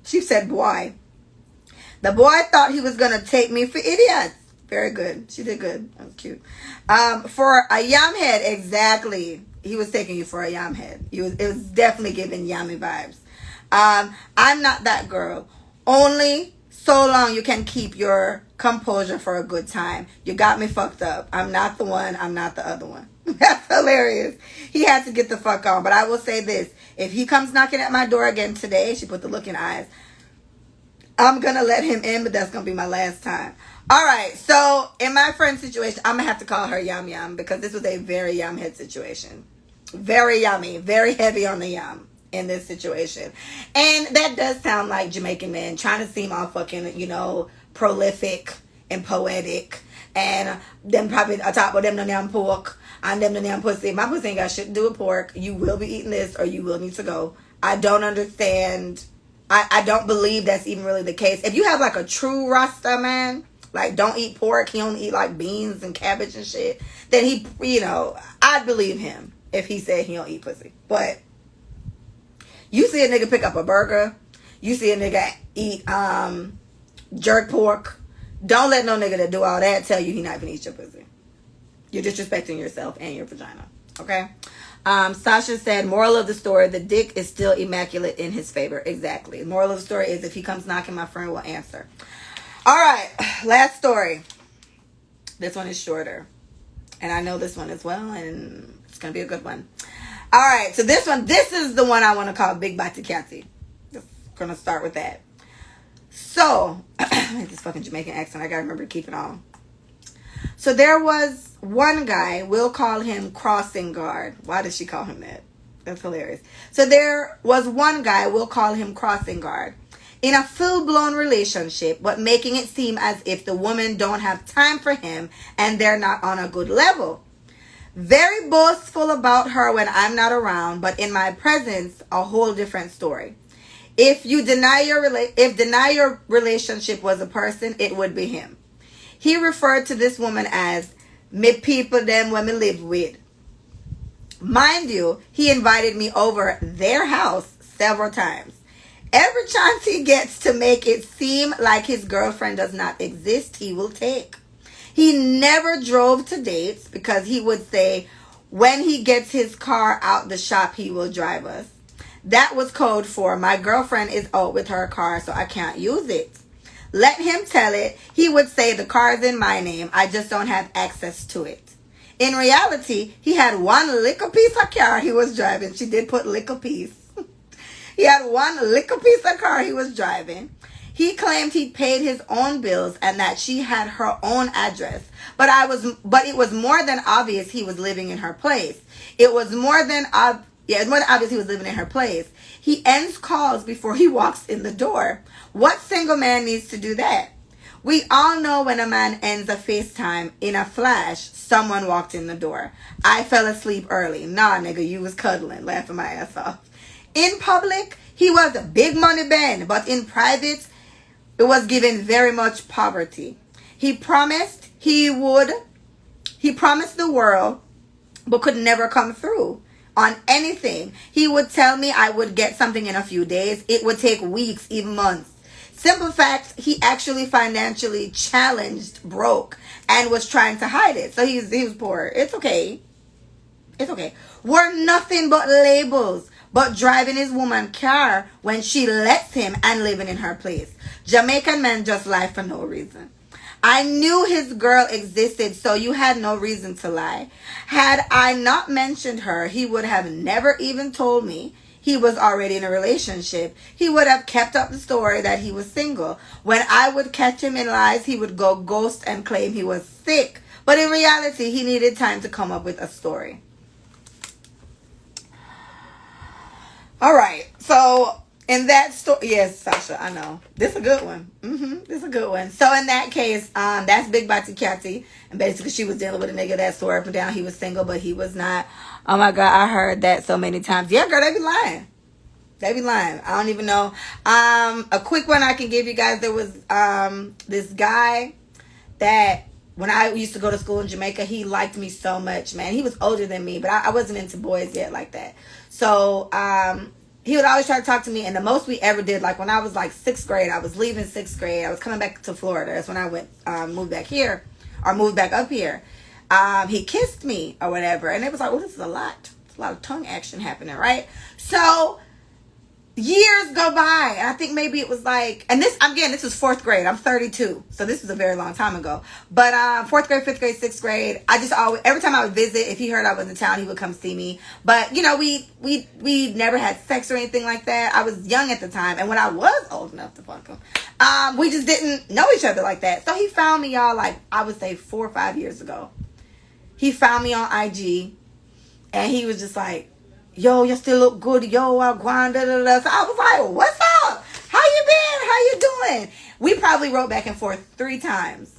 A: she said, boy, the boy thought he was going to take me for idiots. Very good. She did good. That was cute. For a yam head, exactly. He was taking you for a yam head. It was definitely giving yummy vibes. I'm not that girl. Only so long you can keep your composure for a good time. You got me fucked up. I'm not the one. I'm not the other one. That's hilarious. He had to get the fuck on. But I will say this. If he comes knocking at my door again today, she put the look in eyes, I'm going to let him in, but that's going to be my last time. All right. So in my friend's situation, I'm going to have to call her Yum Yum because this was a very yum head situation. Very yummy. Very heavy on the yum in this situation. And that does sound like Jamaican men trying to seem all fucking, you know, prolific and poetic. And them probably on top of them the damn pork and them the damn pussy. My pussy ain't got shit to do with pork. You will be eating this or you will need to go. I don't understand. I don't believe that's even really the case. If you have like a true Rasta man, like don't eat pork, he only eat like beans and cabbage and shit, then he, you know, I'd believe him if he said he don't eat pussy. But you see a nigga pick up a burger, you see a nigga eat jerk pork, don't let no nigga that do all that tell you he not gonna eat your pussy. You're disrespecting yourself and your vagina. Okay? Sasha said, moral of the story, the dick is still immaculate in his favor. Exactly. Moral of the story is if he comes knocking, my friend will answer. All right. Last story. This one is shorter. And I know this one as well. And it's going to be a good one. All right. So this is the one I want to call Big Bati Catty. Just going to start with that. So, this fucking Jamaican accent. I got to remember to keep it on. So there was one guy, we'll call him Crossing Guard. Why does she call him that? That's hilarious. So there was one guy, we'll call him Crossing Guard, in a full-blown relationship, but making it seem as if the woman don't have time for him and they're not on a good level. Very boastful about her when I'm not around, but in my presence, a whole different story. If deny your relationship was a person, it would be him. He referred to this woman as me people them when me live with. Mind you, he invited me over their house several times. Every chance he gets to make it seem like his girlfriend does not exist, he will take. He never drove to dates because he would say when he gets his car out the shop, he will drive us. That was code for my girlfriend is out with her car, so I can't use it. Let him tell it. He would say the car is in my name. I just don't have access to it. In reality, he had one little piece of car he was driving. She did put little piece. He had one little piece of car he was driving. He claimed he paid his own bills and that she had her own address. But it was more than obvious he was living in her place. It was more than obvious he was living in her place. He ends calls before he walks in the door. What single man needs to do that? We all know when a man ends a FaceTime in a flash, someone walked in the door. I fell asleep early. Nah, nigga, you was cuddling, laughing my ass off. In public, he was a big money man, but in private, it was given very much poverty. He promised the world, but could never come through on anything. He would tell me I would get something in a few days. It would take weeks, even months. Simple fact, he actually financially challenged, broke, and was trying to hide it. So he was poor. It's okay. It's okay. We're nothing but labels, but driving his woman car when she lets him and living in her place. Jamaican men just lie for no reason. I knew his girl existed, so you had no reason to lie. Had I not mentioned her, he would have never even told me he was already in a relationship. He would have kept up the story that he was single. When I would catch him in lies, he would go ghost and claim he was sick. But in reality, he needed time to come up with a story. All right. So in that story, yes, Sasha, I know. This is a good one. This is a good one. So in that case, that's Big Bati Catty. And basically she was dealing with a nigga that swore up and down he was single, but he was not. Oh my God, I heard that so many times. Yeah, girl, they be lying. They be lying. I don't even know. A quick one I can give you guys. There was this guy that when I used to go to school in Jamaica, he liked me so much, man. He was older than me, but I wasn't into boys yet like that. So he would always try to talk to me, and the most we ever did, like when I was like 6th grade, I was leaving 6th grade. I was coming back to Florida. That's when I went moved back here, or moved back up here. He kissed me or whatever, and it was like, oh, this is a lot. It's a lot of tongue action happening, right? So years go by, and I think maybe it was like, and this was 4th grade. I'm 32, so this was a very long time ago. But 4th grade, 5th grade, 6th grade, I just always, every time I would visit, if he heard I was in town, he would come see me. But you know, we never had sex or anything like that. I was young at the time, and when I was old enough to fuck him, we just didn't know each other like that. So he found me, y'all, like I would say 4 or 5 years ago. He found me on IG, and he was just like, yo, you still look good. Yo, I'm going, da, da, da. So I was like, what's up? How you been? How you doing? We probably wrote back and forth 3 times.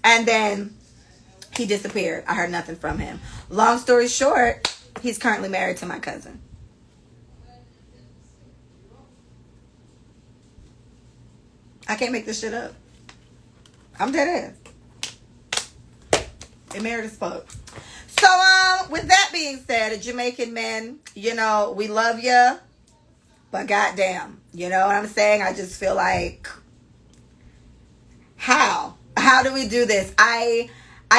A: And then he disappeared. I heard nothing from him. Long story short, he's currently married to my cousin. I can't make this shit up. I'm dead ass. They married as fuck. So, with that being said, Jamaican men, you know, we love you, but goddamn, you know what I'm saying? I just feel like, how do we do this? I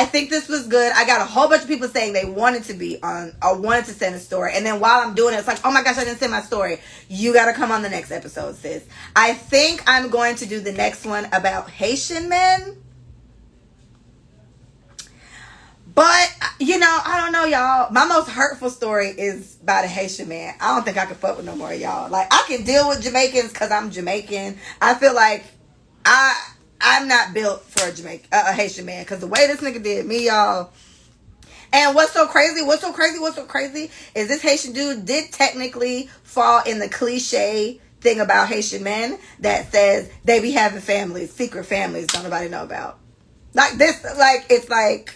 A: think this was good. I got a whole bunch of people saying they wanted to be on, or wanted to send a story, and then while I'm doing it, it's like, oh my gosh, I didn't send my story. You gotta come on the next episode, sis. I think I'm going to do the next one about Haitian men. But, you know, I don't know, y'all. My most hurtful story is about a Haitian man. I don't think I can fuck with no more, y'all. Like, I can deal with Jamaicans because I'm Jamaican. I feel like I'm not built for a Haitian man, because the way this nigga did me, y'all. And what's so crazy is this Haitian dude did technically fall in the cliche thing about Haitian men that says they be having families, secret families don't nobody know about. Like this, like, it's like,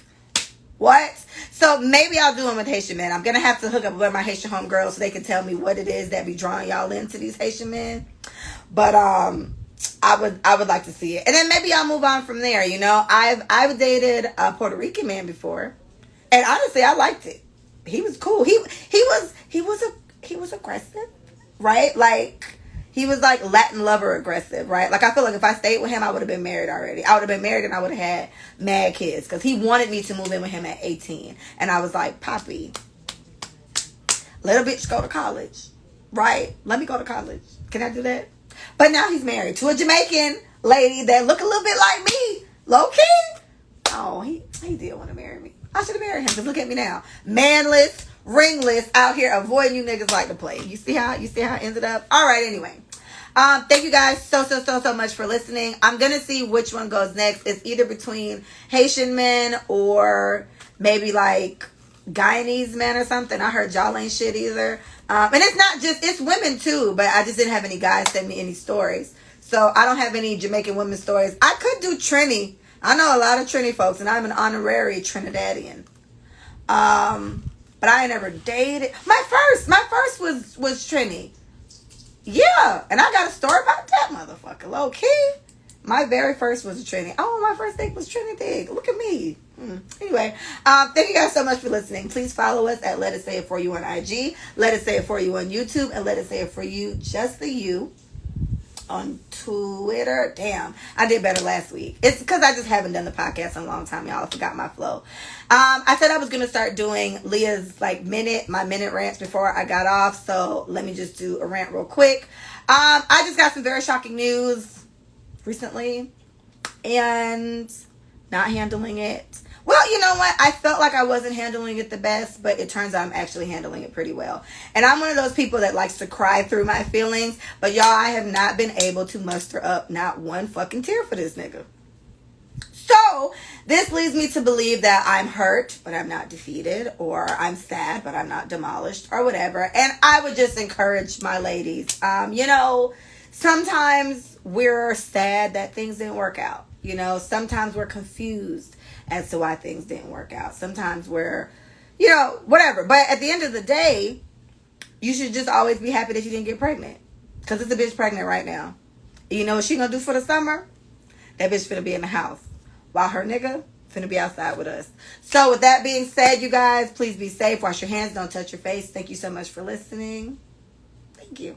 A: what? So maybe I'll do them with Haitian men. I'm going to have to hook up with my Haitian homegirls so they can tell me what it is that be drawing y'all into these Haitian men. But I would like to see it. And then maybe I'll move on from there, you know. I've dated a Puerto Rican man before. And honestly, I liked it. He was cool. He was aggressive, right? Like, he was like Latin lover aggressive, right? Like, I feel like if I stayed with him, I would have been married already. I would have been married and I would have had mad kids, because he wanted me to move in with him at 18. And I was like, Poppy, let a bitch go to college, right? Let me go to college. Can I do that? But now he's married to a Jamaican lady that look a little bit like me. Low key. Oh, he did want to marry me. I should have married him, because look at me now. Manless, ringless, out here avoiding you niggas like to play. You see how it ended up? All right, anyway. Thank you guys so much for listening. I'm going to see which one goes next. It's either between Haitian men or maybe like Guyanese men or something. I heard y'all ain't shit either. And it's not just, it's women too, but I just didn't have any guys send me any stories. So I don't have any Jamaican women stories. I could do Trini. I know a lot of Trini folks, and I'm an honorary Trinidadian. But I ain't never dated. My first was Trini. Yeah, and I got a story about that motherfucker. Low key. My very first was a Trini. Oh, my first date was Trinity. Look at me. Anyway, thank you guys so much for listening. Please follow us at Let Us Say It For You on IG. Let Us Say It For You on YouTube. And Let Us Say It For You, just the you, on Twitter. Damn, I did better last week. It's because I just haven't done the podcast in a long time, y'all. I forgot my flow. I said I was going to start doing Leah's my minute rants before I got off. So let me just do a rant real quick. I just got some very shocking news recently and not handling it. Well, you know what? I felt like I wasn't handling it the best, but it turns out I'm actually handling it pretty well. And I'm one of those people that likes to cry through my feelings, but y'all, I have not been able to muster up not one fucking tear for this nigga. So this leads me to believe that I'm hurt, but I'm not defeated, or I'm sad, but I'm not demolished, or whatever. And I would just encourage my ladies, you know, sometimes we're sad that things didn't work out. You know, sometimes we're confused as to why things didn't work out. Sometimes we're, you know, whatever. But at the end of the day, you should just always be happy that you didn't get pregnant. Because it's a bitch pregnant right now. You know what she gonna do for the summer? That bitch finna be in the house. While her nigga finna be outside with us. So with that being said, you guys, please be safe. Wash your hands. Don't touch your face. Thank you so much for listening. Thank you.